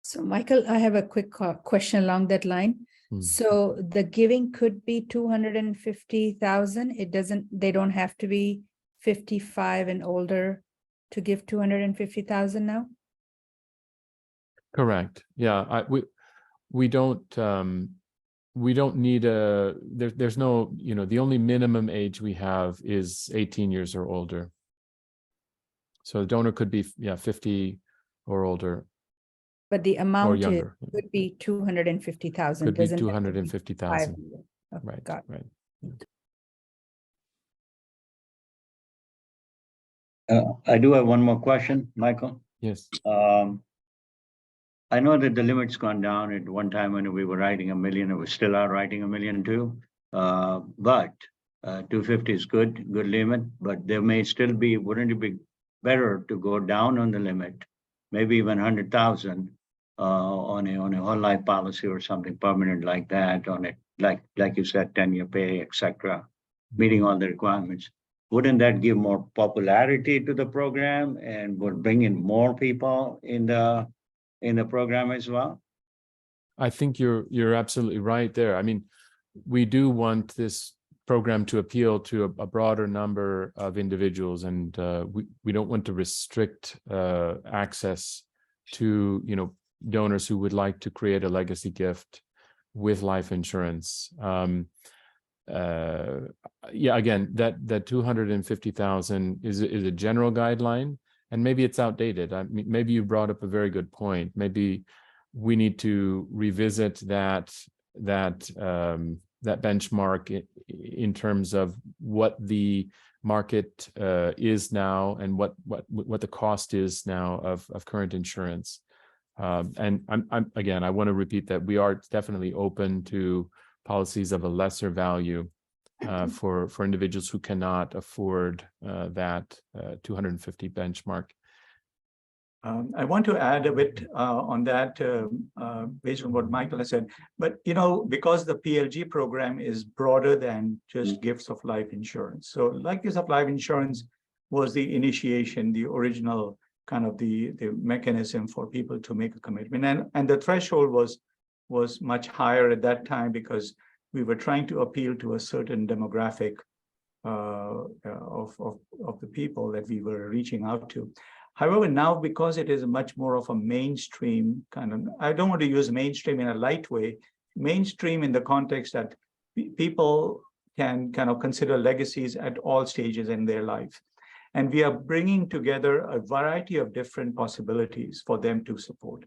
So Michael, I have a quick question along that line. So the giving could be 250,000. They don't have to be 55 and older to give 250,000 now? Correct. Yeah, we don't need there's no, the only minimum age we have is 18 years or older. So the donor could be 50 or older. But the amount could be 250,000. Could be 250,000. Right. Got it. Right. I do have one more question, Michael. Yes. I know that the limit's gone down. At one time when we were writing $1 million, we still are writing $1 million too. But 250 is good limit, but there may still be, wouldn't it be better to go down on the limit, maybe even 100,000 on a whole life policy or something permanent like that, on it, like you said, 10-year pay, etc., meeting all the requirements? Wouldn't that give more popularity to the program and would bring in more people in the program as well? I think you're absolutely right there. I mean, we do want this program to appeal to a broader number of individuals, and we don't want to restrict access to donors who would like to create a legacy gift with life insurance. Again, that 250,000 is a general guideline, and maybe it's outdated. I mean, maybe you brought up a very good point. Maybe we need to revisit that benchmark in terms of what the market is now and what the cost is now of current insurance. And I want to repeat that we are definitely open to policies of a lesser value for individuals who cannot afford that 250 benchmark. I want to add a bit on that based on what Michael has said. But, you know, because the PLG program is broader than just gifts of life insurance. So like gifts of life insurance was the initiation, the original kind of the mechanism for people to make a commitment. And the threshold was much higher at that time because we were trying to appeal to a certain demographic of the people that we were reaching out to. However, now because it is much more of a mainstream kind of, I don't want to use mainstream in a light way, mainstream in the context that people can kind of consider legacies at all stages in their life. And we are bringing together a variety of different possibilities for them to support,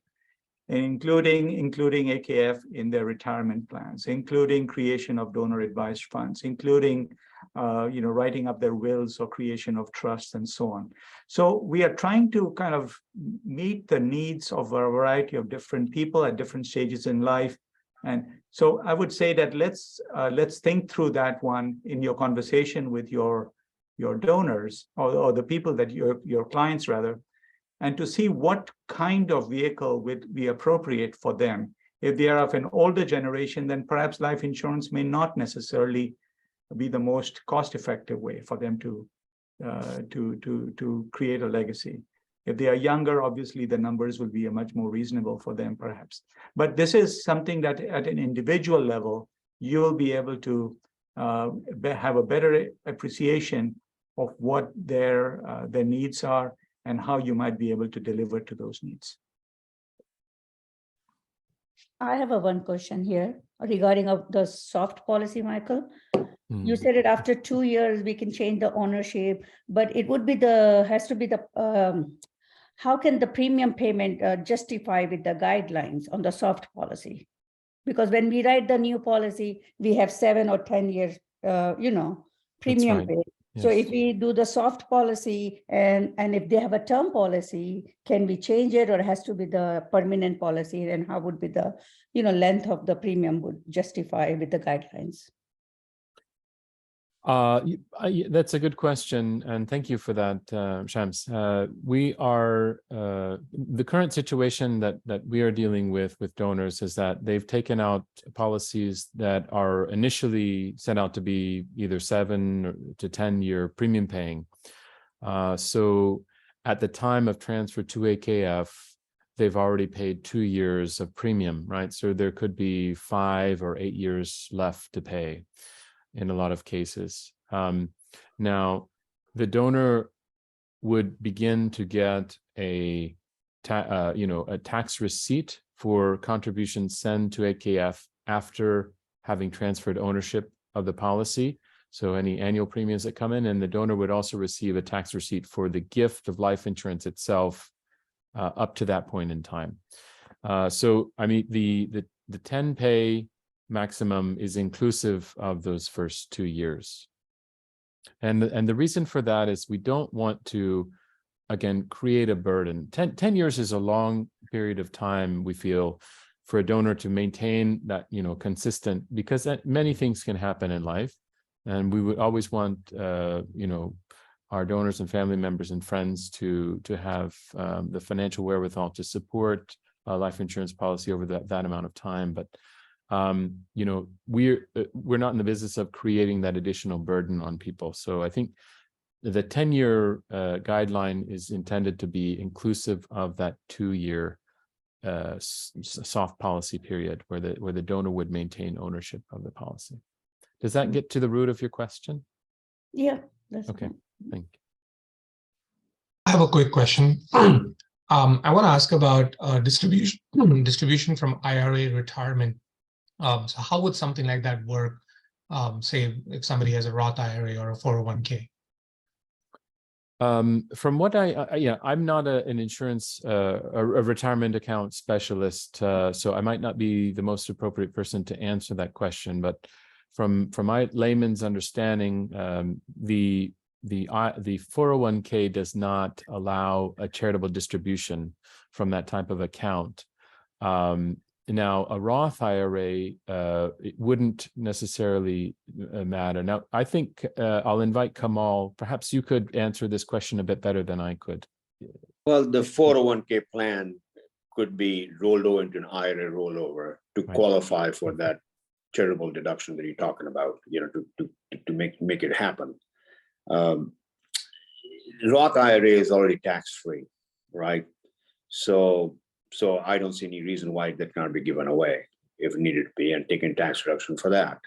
including AKF in their retirement plans, including creation of donor advised funds, including writing up their wills or creation of trusts and so on. So we are trying to kind of meet the needs of a variety of different people at different stages in life. And so I would say that let's think through that one in your conversation with your donors or the people that your clients rather, and to see what kind of vehicle would be appropriate for them. If they are of an older generation, then perhaps life insurance may not necessarily be the most cost-effective way for them to create a legacy. If they are younger, obviously the numbers will be much more reasonable for them, perhaps. But this is something that at an individual level, you will be able to have a better appreciation of what their needs are and how you might be able to deliver to those needs. I have one question here regarding of the soft policy, Michael. You said it after 2 years, we can change the ownership, but it would be has to be how can the premium payment justify with the guidelines on the soft policy? Because when we write the new policy, we have 7 or 10 years, premium right. pay. Yes. So if we do the soft policy and if they have a term policy, can we change it or it has to be the permanent policy? And how would be the, length of the premium would justify with the guidelines? That's a good question, and thank you for that, Shams. We are the current situation that we are dealing with donors is that they've taken out policies that are initially set out to be either 7 to 10 year premium paying. So at the time of transfer to AKF, they've already paid 2 years of premium, right? So there could be 5 or 8 years left to pay in a lot of cases. Now, the donor would begin to get a tax receipt for contributions sent to AKF after having transferred ownership of the policy. So any annual premiums that come in, and the donor would also receive a tax receipt for the gift of life insurance itself up to that point in time. So, I mean, the 10 pay maximum is inclusive of those first 2 years. And the reason for that is we don't want to, again, create a burden. 10 years is a long period of time, we feel, for a donor to maintain that, consistent, because many things can happen in life. And we would always want, our donors and family members and friends to have the financial wherewithal to support a life insurance policy over that amount of time. But we're not in the business of creating that additional burden on people. So I think the 10-year guideline is intended to be inclusive of that 2-year soft policy period where the donor would maintain ownership of the policy. Does that get to the root of your question? Yeah. That's okay. fine. Thank you. I have a quick question. I want to ask about distribution from IRA retirement. So how would something like that work, say, if somebody has a Roth IRA or a 401k? From what I'm not an insurance, a retirement account specialist, so I might not be the most appropriate person to answer that question. But from my layman's understanding, the 401k does not allow a charitable distribution from that type of account. Now, a Roth IRA, it wouldn't necessarily matter. Now, I think I'll invite Kamal. Perhaps you could answer this question a bit better than I could. Well, the 401k plan could be rolled over into an IRA rollover to Right. qualify for that charitable deduction that you're talking about, to make it happen. Roth IRA is already tax-free, right? So I don't see any reason why that can't be given away if needed to be, and taking tax reduction for that.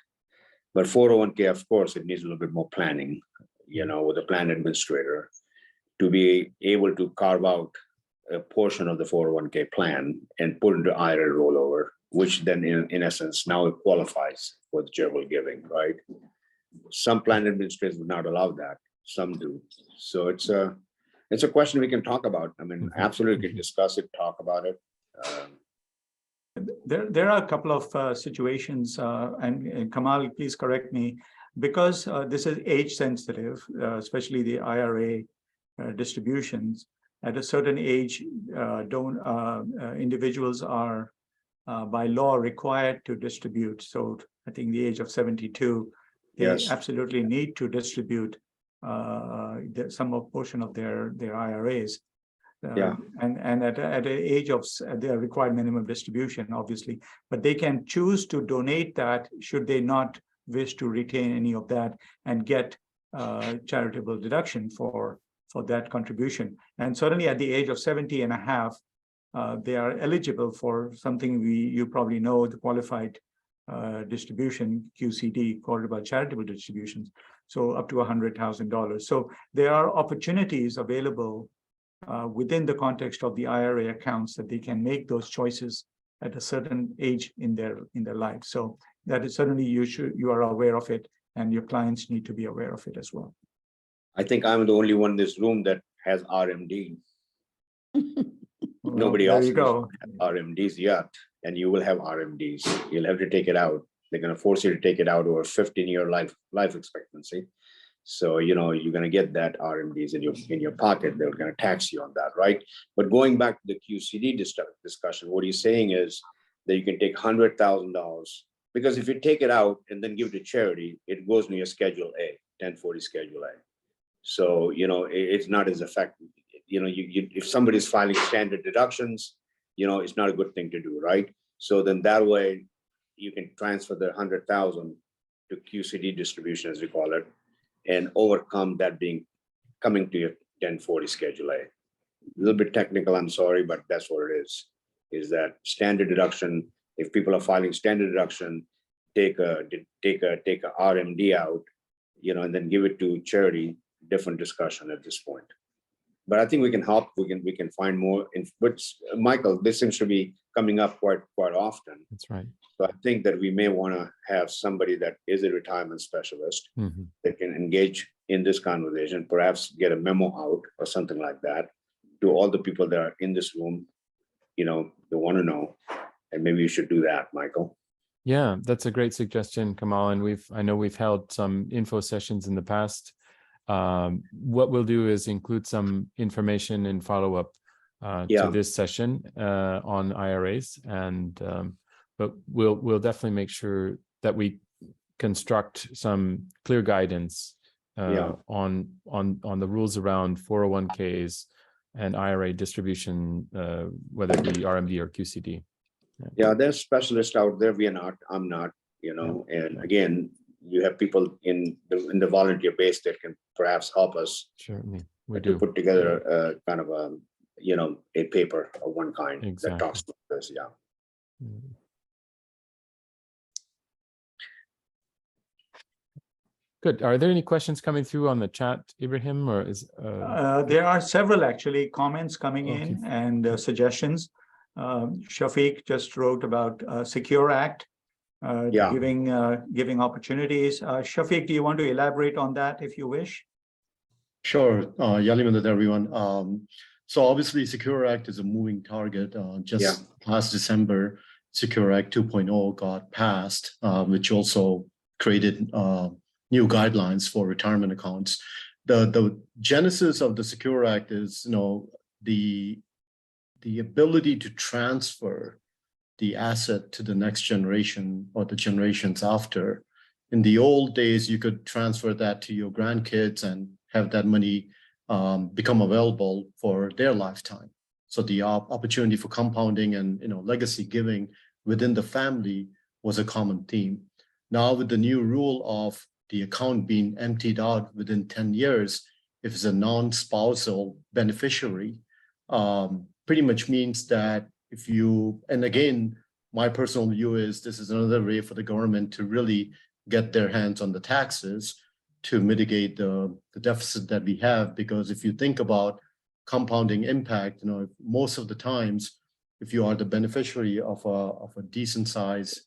But 401k, of course, it needs a little bit more planning, with a plan administrator to be able to carve out a portion of the 401k plan and put into IRA rollover, which then in essence now it qualifies for the charitable giving, right? Some plan administrators would not allow that, some do. So it's a question we can talk about. I mean, absolutely can discuss it, talk about it. There are a couple of situations, and Kamal, please correct me, because this is age sensitive, especially the IRA distributions. At a certain age, individuals are by law required to distribute. So I think the age of 72, they Yes. absolutely need to distribute some portion of their IRAs. Yeah. And at an age of their required minimum distribution, obviously, but they can choose to donate that should they not wish to retain any of that and get charitable deduction for that contribution. And certainly at the age of 70 and a half, they are eligible for something you probably know, the qualified distribution, QCD, qualified charitable distributions, so up to $100,000. So there are opportunities available within the context of the IRA accounts that they can make those choices at a certain age in their life. So that is certainly you are aware of it, and your clients need to be aware of it as well. I think I'm the only one in this room that has RMD. Nobody There else you go. has RMDs yet, and you will have RMDs. You'll have to take it out. They're going to force you to take it out over 15-year life expectancy. So you're going to get that RMDs in your pocket. They're going to tax you on that, right? But going back to the QCD discussion, what he's saying is that you can take $100,000, because if you take it out and then give it to charity, it goes in your Schedule A, 1040 Schedule A. So it's not as effective. If somebody's filing standard deductions, it's not a good thing to do, right? So then that way you can transfer the 100,000 to QCD distribution, as we call it, and overcome that coming to your 1040 Schedule A. A little bit technical, I'm sorry, but that's what it is that standard deduction. If people are filing standard deduction, take a RMD out, and then give it to charity, different discussion at this point. But I think we can help. We can find more. Which, Michael, this seems to be coming up quite often. That's right. So I think that we may want to have somebody that is a retirement specialist that can engage in this conversation, perhaps get a memo out or something like that to all the people that are in this room, they want to know. And maybe you should do that, Michael. Yeah, that's a great suggestion, Kamal. And I know we've held some info sessions in the past. What we'll do is include some information and follow up to this session on IRAs, but we'll definitely make sure that we construct some clear guidance on the rules around 401ks and IRA distribution, whether it be RMD or QCD. Yeah, there's specialists out there. I'm not, and again, you have people in the volunteer base that can perhaps help us. Certainly, we to do put together a kind of a paper of one kind that talks about this. Yeah. Good. Are there any questions coming through on the chat, Ibrahim, or is? There are several actually comments coming in and suggestions. Shafiq just wrote about Secure Act. Giving opportunities. Shafiq, do you want to elaborate on that if you wish? Sure. Yalimandat, everyone. So obviously Secure Act is a moving target. Just last December, Secure Act 2.0 got passed, which also created new guidelines for retirement accounts. The genesis of the Secure Act is, the ability to transfer the asset to the next generation or the generations after. In the old days, you could transfer that to your grandkids and have that money become available for their lifetime. So the opportunity for compounding and legacy giving within the family was a common theme. Now with the new rule of the account being emptied out within 10 years, if it's a non-spousal beneficiary, pretty much means that if you, and again, my personal view is this is another way for the government to really get their hands on the taxes to mitigate the deficit that we have. Because if you think about compounding impact, most of the times, if you are the beneficiary of a decent size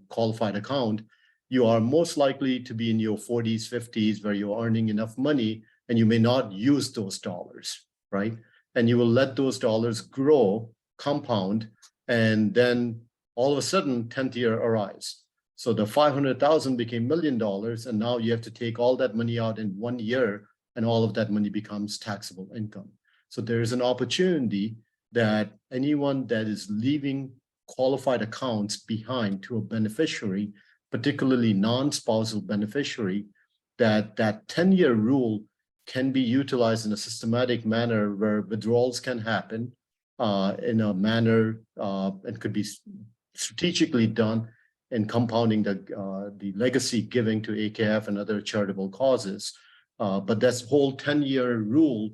qualified account, you are most likely to be in your 40s, 50s, where you're earning enough money and you may not use those dollars, right? And you will let those dollars grow, compound, and then all of a sudden 10th year arrives. So the 500,000 became $1 million, and now you have to take all that money out in 1 year, and all of that money becomes taxable income. So there is an opportunity that anyone that is leaving qualified accounts behind to a beneficiary, particularly non-spousal beneficiary, that 10-year rule can be utilized in a systematic manner where withdrawals can happen in a manner and could be strategically done in compounding the legacy giving to AKF and other charitable causes. But that whole 10-year rule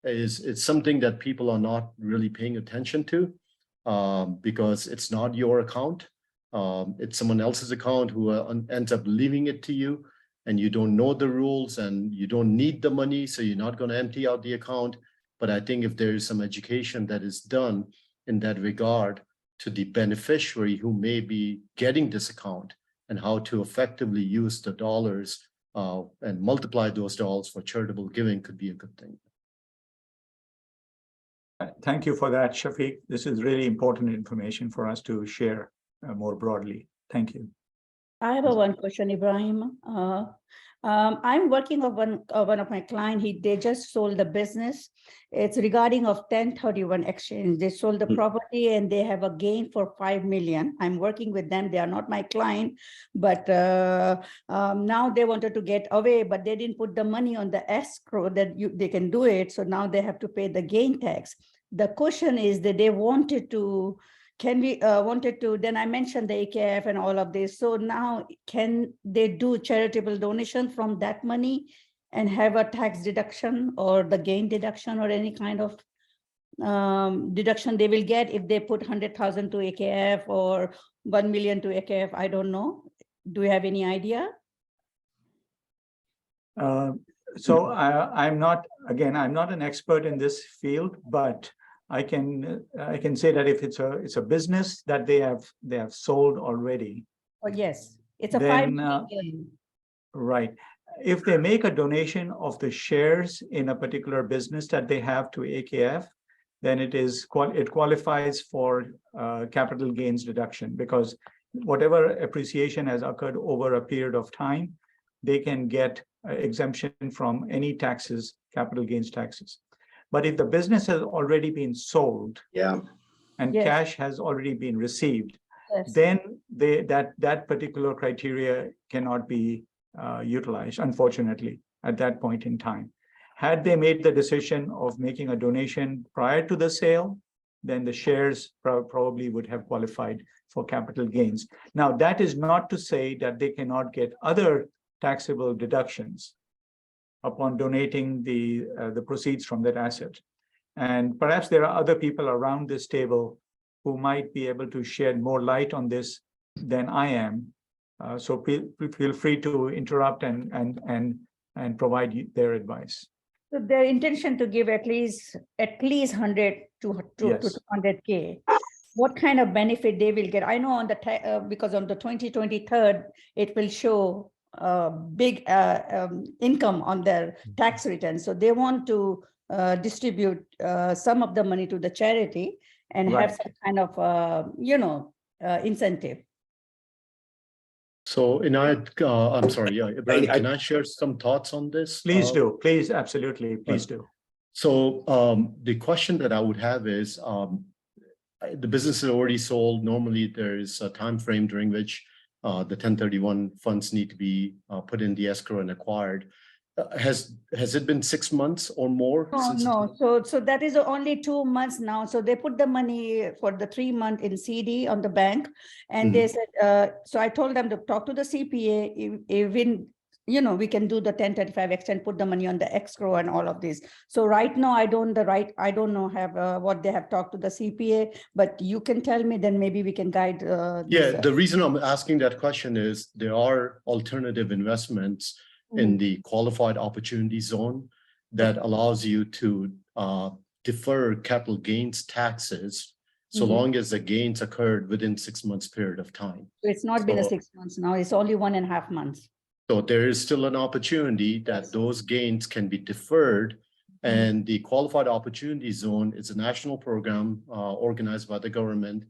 it's something that people are not really paying attention to because it's not your account. It's someone else's account who ends up leaving it to you, and you don't know the rules and you don't need the money, so you're not going to empty out the account. But I think if there is some education that is done in that regard to the beneficiary who may be getting this account and how to effectively use the dollars and multiply those dollars for charitable giving could be a good thing. Thank you for that, Shafiq. This is really important information for us to share more broadly. Thank you. I have one question, Ibrahim. I'm working on one of my clients. They just sold the business. It's regarding of 1031 exchange. They sold the property and they have a gain for 5 million. I'm working with them. They are not my client, but now they wanted to get away, but they didn't put the money on the escrow that they can do it. So now they have to pay the gain tax. The question is that they wanted to, then I mentioned the AKF and all of this. So now can they do charitable donation from that money and have a tax deduction or the gain deduction or any kind of deduction they will get if they put 100,000 to AKF or 1 million to AKF? I don't know. Do you have any idea? So I'm not an expert in this field, but I can say that if it's a business that they have sold already. Oh yes, it's a then, 5 million. Right. If they make a donation of the shares in a particular business that they have to AKF, then it qualifies for capital gains deduction, because whatever appreciation has occurred over a period of time, they can get exemption from any taxes, capital gains taxes. But if the business has already been sold, and cash has already been received, then that particular criteria cannot be utilized, unfortunately, at that point in time. Had they made the decision of making a donation prior to the sale, then the shares probably would have qualified for capital gains. Now, that is not to say that they cannot get other taxable deductions upon donating the proceeds from that asset. And perhaps there are other people around this table who might be able to shed more light on this than I am. So feel free to interrupt and provide their advice. So their intention to give at least 100 to 200K. What kind of benefit they will get? I know on the because on the 2023, it will show big income on their tax return. So they want to distribute some of the money to the charity and have some kind of incentive. So Inayat, I'm sorry, Ibrahim, can I share some thoughts on this? Please do, please, absolutely, please do. So the question that I would have is, the business is already sold. Normally there is a time frame during which the 1031 funds need to be put in the escrow and acquired. has it been 6 months or more? No. So that is only 2 months now. So they put the money for the 3 month in CD on the bank, and they said. So I told them to talk to the CPA. Even we can do the 1035X and put the money on the escrow and all of this. So right now I don't know have what they have talked to the CPA, but you can tell me, then maybe we can guide. The reason I'm asking that question is there are alternative investments in the qualified opportunity zone that allows you to defer capital gains taxes so long as the gains occurred within 6 months period of time. So it's not been 6 months now, it's only 1.5 months. So there is still an opportunity that those gains can be deferred, and the qualified opportunity zone is a national program organized by the government.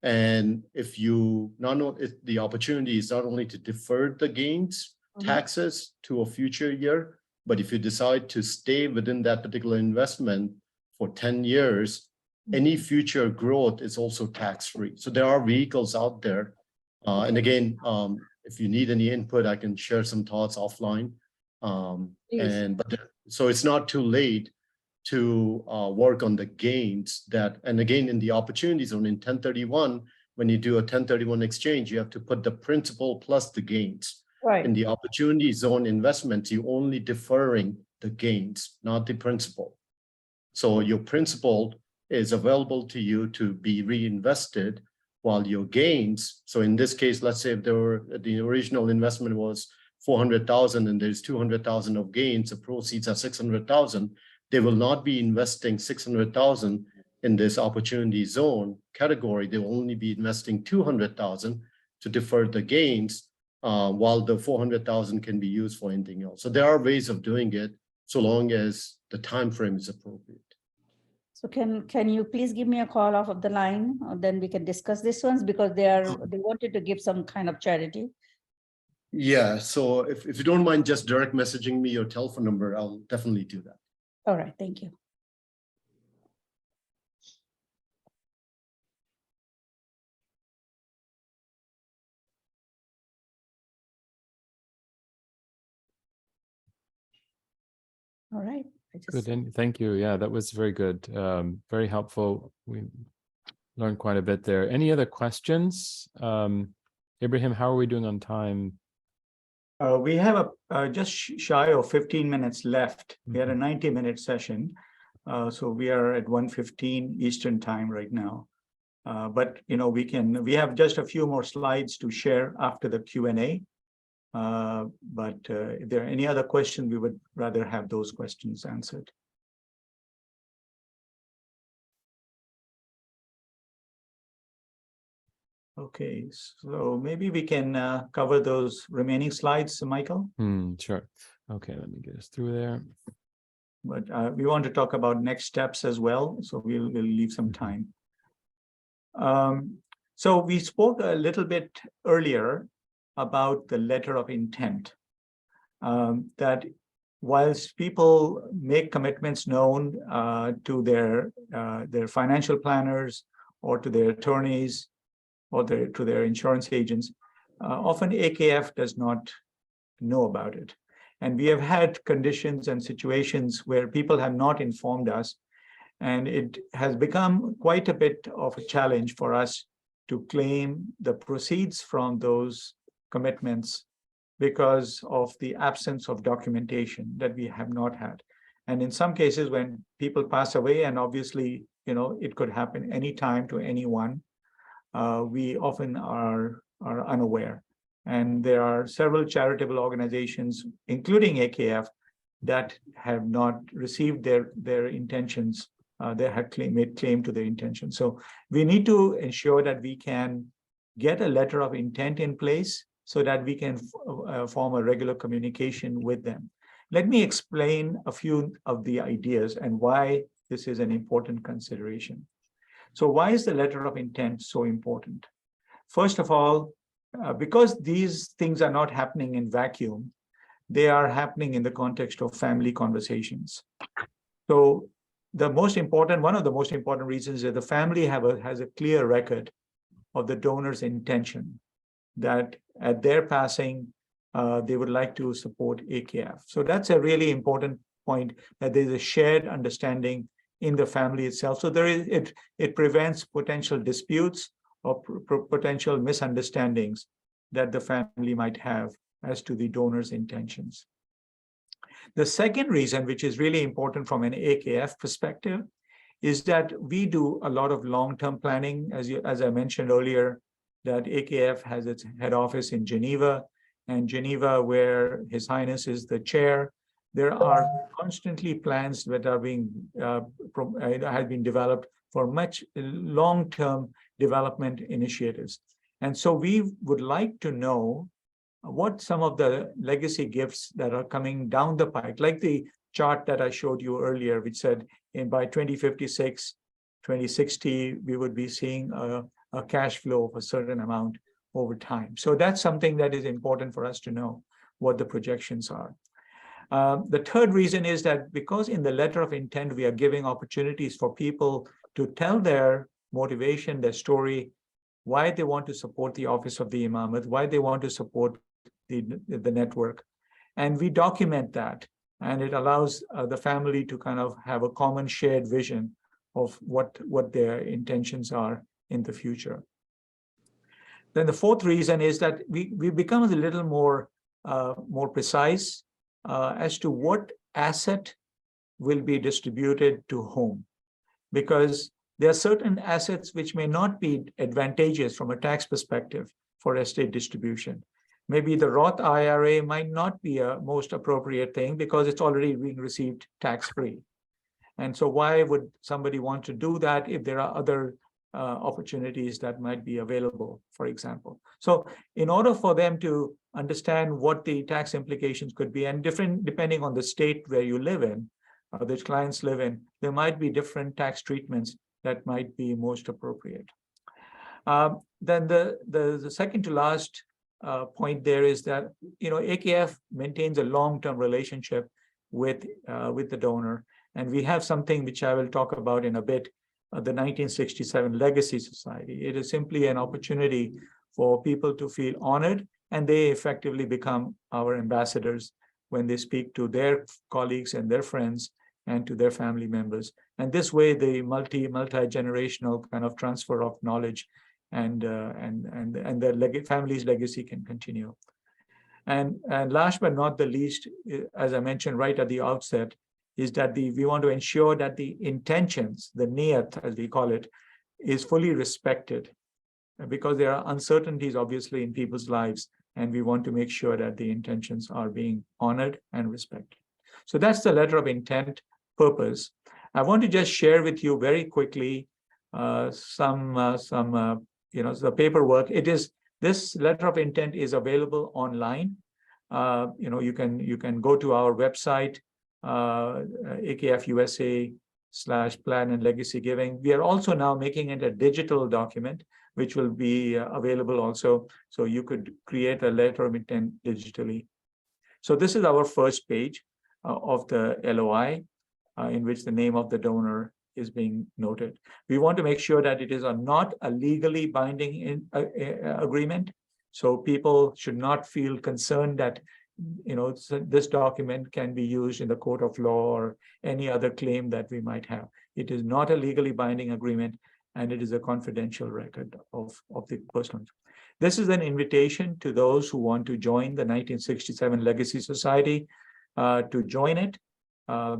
And if the opportunity is not only to defer the gains taxes to a future year, but if you decide to stay within that particular investment for 10 years, any future growth is also tax-free. So there are vehicles out there. And again, if you need any input, I can share some thoughts offline. So it's not too late to work on the gains and again, in the opportunity zone in 1031, when you do a 1031 exchange, you have to put the principal plus the gains. Right. In the opportunity zone investments, you're only deferring the gains, not the principal. So your principal is available to you to be reinvested, while your gains, so in this case, let's say if the original investment was 400,000 and there's 200,000 of gains, the proceeds are 600,000, they will not be investing 600,000 in this opportunity zone category. They will only be investing 200,000 to defer the gains, while the 400,000 can be used for anything else. So there are ways of doing it so long as the time frame is appropriate. So can you please give me a call off of the line, then we can discuss this ones, because they wanted to give some kind of charity. Yeah, so if you don't mind just direct messaging me your telephone number, I'll definitely do that. All right, thank you. All right. Good, and thank you. Yeah, that was very good. Very helpful. We learned quite a bit there. Any other questions? Ibrahim, how are we doing on time? We have just shy of 15 minutes left. We had a 90-minute session. So we are at 1:15 Eastern time right now. But we have just a few more slides to share after the Q&A. But if there are any other questions, we would rather have those questions answered. Okay, so maybe we can cover those remaining slides, Michael. Sure. Okay, let me get us through there. But we want to talk about next steps as well, so we'll leave some time. So we spoke a little bit earlier about the letter of intent, that whilst people make commitments known to their financial planners or to their attorneys or to their insurance agents, often AKF does not know about it. And we have had conditions and situations where people have not informed us, and it has become quite a bit of a challenge for us to claim the proceeds from those commitments because of the absence of documentation that we have not had. And in some cases, when people pass away, and obviously, it could happen anytime to anyone, we often are unaware. And there are several charitable organizations, including AKF, that have not received their intentions. They have made claim to their intentions. So we need to ensure that we can get a letter of intent in place so that we can form a regular communication with them. Let me explain a few of the ideas and why this is an important consideration. So why is the letter of intent so important? First of all, because these things are not happening in vacuum, they are happening in the context of family conversations. So one of the most important reasons is that the family has a clear record of the donor's intention, that at their passing, they would like to support AKF. So that's a really important point, that there's a shared understanding in the family itself. So it prevents potential disputes or potential misunderstandings that the family might have as to the donor's intentions. The second reason, which is really important from an AKF perspective, is that we do a lot of long-term planning. As I mentioned earlier, that AKF has its head office in Geneva, and Geneva, where His Highness is the chair, there are constantly plans that are being have been developed for much long-term development initiatives. And so we would like to know what some of the legacy gifts that are coming down the pike, like the chart that I showed you earlier, which said by 2056, 2060, we would be seeing a cash flow of a certain amount over time. So that's something that is important for us to know what the projections are. The third reason is that because in the letter of intent, we are giving opportunities for people to tell their motivation, their story, why they want to support the Office of the Imamate, why they want to support the network. And we document that, and it allows the family to kind of have a common shared vision of what their intentions are in the future. Then the fourth reason is that we become a little more precise as to what asset will be distributed to whom, because there are certain assets which may not be advantageous from a tax perspective for estate distribution. Maybe the Roth IRA might not be a most appropriate thing because it's already being received tax-free. And so why would somebody want to do that if there are other opportunities that might be available, for example? So in order for them to understand what the tax implications could be, and different depending on the state where you live in, the clients live in, there might be different tax treatments that might be most appropriate. Then the second to last point there is that AKF maintains a long-term relationship with the donor, and we have something which I will talk about in a bit, the 1967 Legacy Society. It is simply an opportunity for people to feel honored, and they effectively become our ambassadors when they speak to their colleagues and their friends and to their family members. And this way, the multi-generational kind of transfer of knowledge and the family's legacy can continue. And last but not the least, as I mentioned right at the outset, is that we want to ensure that the intentions, the niyat, as we call it, is fully respected, because there are uncertainties, obviously, in people's lives, and we want to make sure that the intentions are being honored and respected. So that's the letter of intent purpose. I want to just share with you very quickly the paperwork. This letter of intent is available online. You can go to our website, AKF/USA/Plan and Legacy Giving. We are also now making it a digital document, which will be available also. So you could create a letter of intent digitally. So this is our first page of the LOI, in which the name of the donor is being noted. We want to make sure that it is not a legally binding agreement. So people should not feel concerned that this document can be used in the court of law or any other claim that we might have. It is not a legally binding agreement, and it is a confidential record of the person. This is an invitation to those who want to join the 1967 Legacy Society to join it.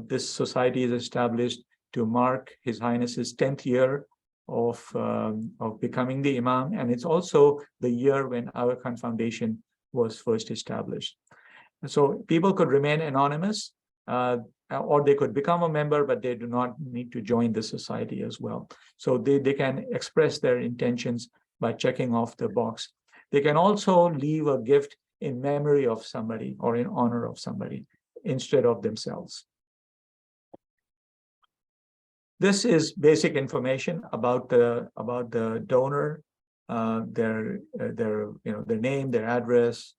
This society is established to mark His Highness's 10th year of becoming the Imam, and it's also the year when Aga Khan Foundation was first established. So people could remain anonymous, or they could become a member, but they do not need to join the society as well. So they can express their intentions by checking off the box. They can also leave a gift in memory of somebody or in honor of somebody instead of themselves. This is basic information about the donor, their name, their address,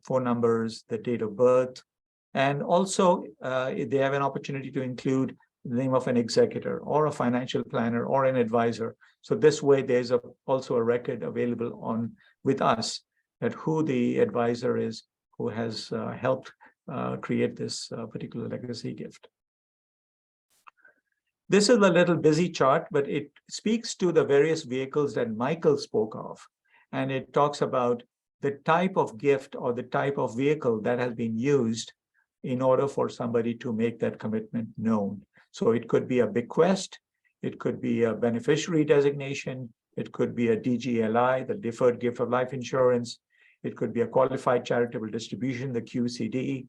phone numbers, the date of birth, and also they have an opportunity to include the name of an executor or a financial planner or an advisor. So this way, there's also a record available with us at who the advisor is who has helped create this particular legacy gift. This is a little busy chart, but it speaks to the various vehicles that Michael spoke of. And it talks about the type of gift or the type of vehicle that has been used in order for somebody to make that commitment known. So it could be a bequest, it could be a beneficiary designation, it could be a DGLI, the Deferred Gift of Life Insurance, it could be a qualified charitable distribution, the QCD,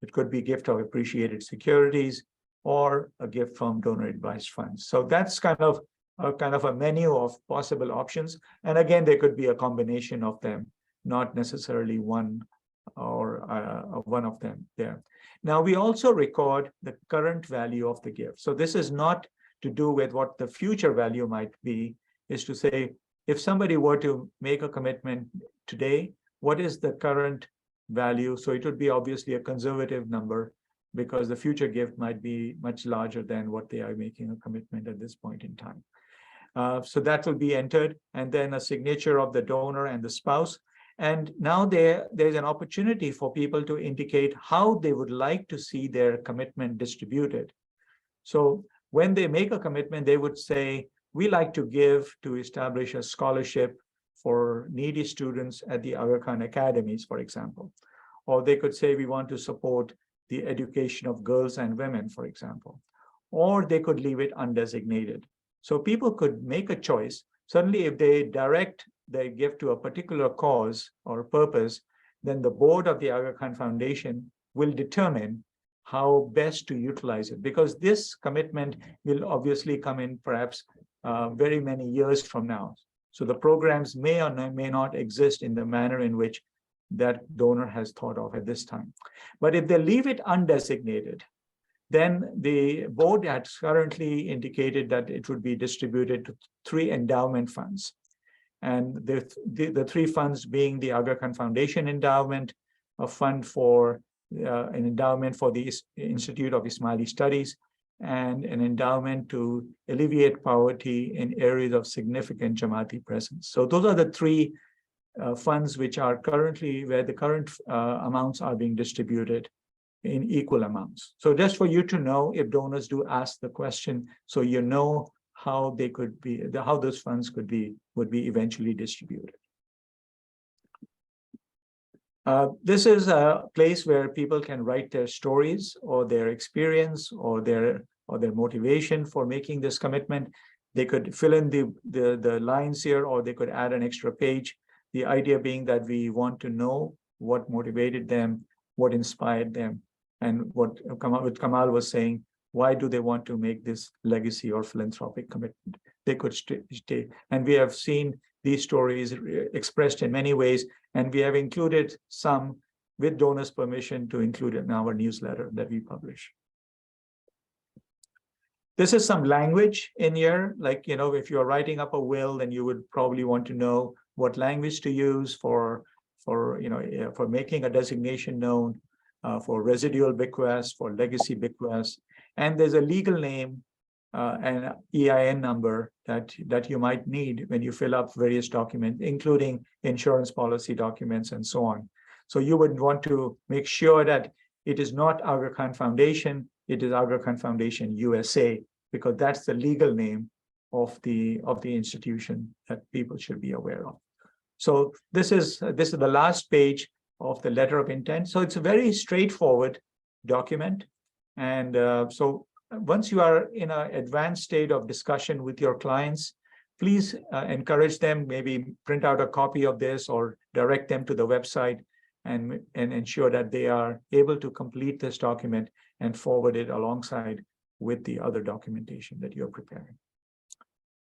it could be gift of appreciated securities, or a gift from donor advised funds. So that's kind of a menu of possible options. And again, there could be a combination of them, not necessarily one or one of them there. Now, we also record the current value of the gift. So this is not to do with what the future value might be, is to say, if somebody were to make a commitment today, what is the current value? So it would be obviously a conservative number, because the future gift might be much larger than what they are making a commitment at this point in time. So that will be entered, and then a signature of the donor and the spouse. And now there's an opportunity for people to indicate how they would like to see their commitment distributed. So when they make a commitment, they would say, we like to give to establish a scholarship for needy students at the Aga Khan academies, for example. Or they could say, we want to support the education of girls and women, for example. Or they could leave it undesignated. So people could make a choice. Certainly, if they direct their gift to a particular cause or purpose, then the board of the Aga Khan Foundation will determine how best to utilize it, because this commitment will obviously come in perhaps very many years from now. So the programs may or may not exist in the manner in which that donor has thought of at this time. But if they leave it undesignated, then the board has currently indicated that it would be distributed to 3 endowment funds. And the 3 funds being the Aga Khan Foundation Endowment, a fund for an endowment for the Institute of Ismaili Studies, and an endowment to alleviate poverty in areas of significant Jamaati presence. So those are the 3 funds which are currently where the current amounts are being distributed in equal amounts. So just for you to know, if donors do ask the question, so you know how they could be, how those funds would be eventually distributed. This is a place where people can write their stories or their experience or their motivation for making this commitment. They could fill in the lines here, or they could add an extra page. The idea being that we want to know what motivated them, what inspired them, and what Kamal was saying, why do they want to make this legacy or philanthropic commitment? They could stay. And we have seen these stories expressed in many ways, and we have included some with donors' permission to include it in our newsletter that we publish. This is some language in here, like, you know, if you're writing up a will, then you would probably want to know what language to use for making a designation known, for residual bequests, for legacy bequests. And there's a legal name and EIN number that you might need when you fill up various documents, including insurance policy documents and so on. So you would want to make sure that it is not Aga Khan Foundation, it is Aga Khan Foundation USA, because that's the legal name of the institution that people should be aware of. So this is the last page of the letter of intent. So it's a very straightforward document. And so once you are in an advanced state of discussion with your clients, please encourage them, maybe print out a copy of this or direct them to the website and ensure that they are able to complete this document and forward it alongside with the other documentation that you're preparing.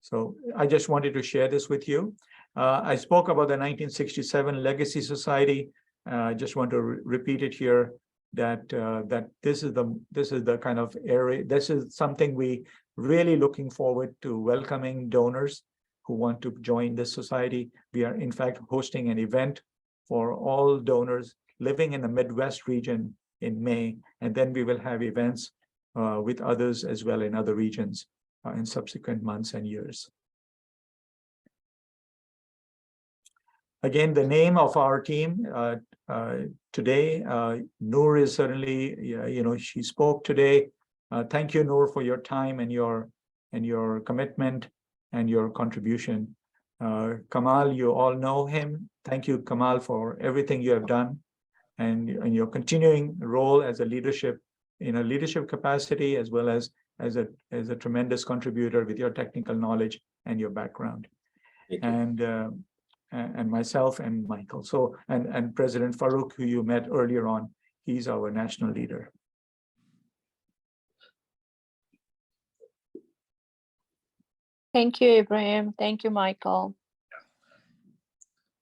So I just wanted to share this with you. I spoke about the 1967 Legacy Society. I just want to repeat it here, that this is the kind of area, this is something we really looking forward to welcoming donors who want to join this society. We are in fact hosting an event for all donors living in the Midwest region in May, and then we will have events with others as well in other regions in subsequent months and years. Again, the name of our team today, Noor is certainly, she spoke today. Thank you, Noor, for your time and your commitment and your contribution. Kamal, you all know him. Thank you, Kamal, for everything you have done and your continuing role as a leadership capacity, as well as a tremendous contributor with your technical knowledge and your background. And myself and Michael. So, and President Farouk, who you met earlier on, he's our national leader. Thank you, Ibrahim. Thank you, Michael.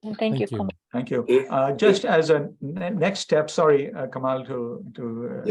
And thank you, Kamal. Thank you. Just as a next step, sorry, Kamal, to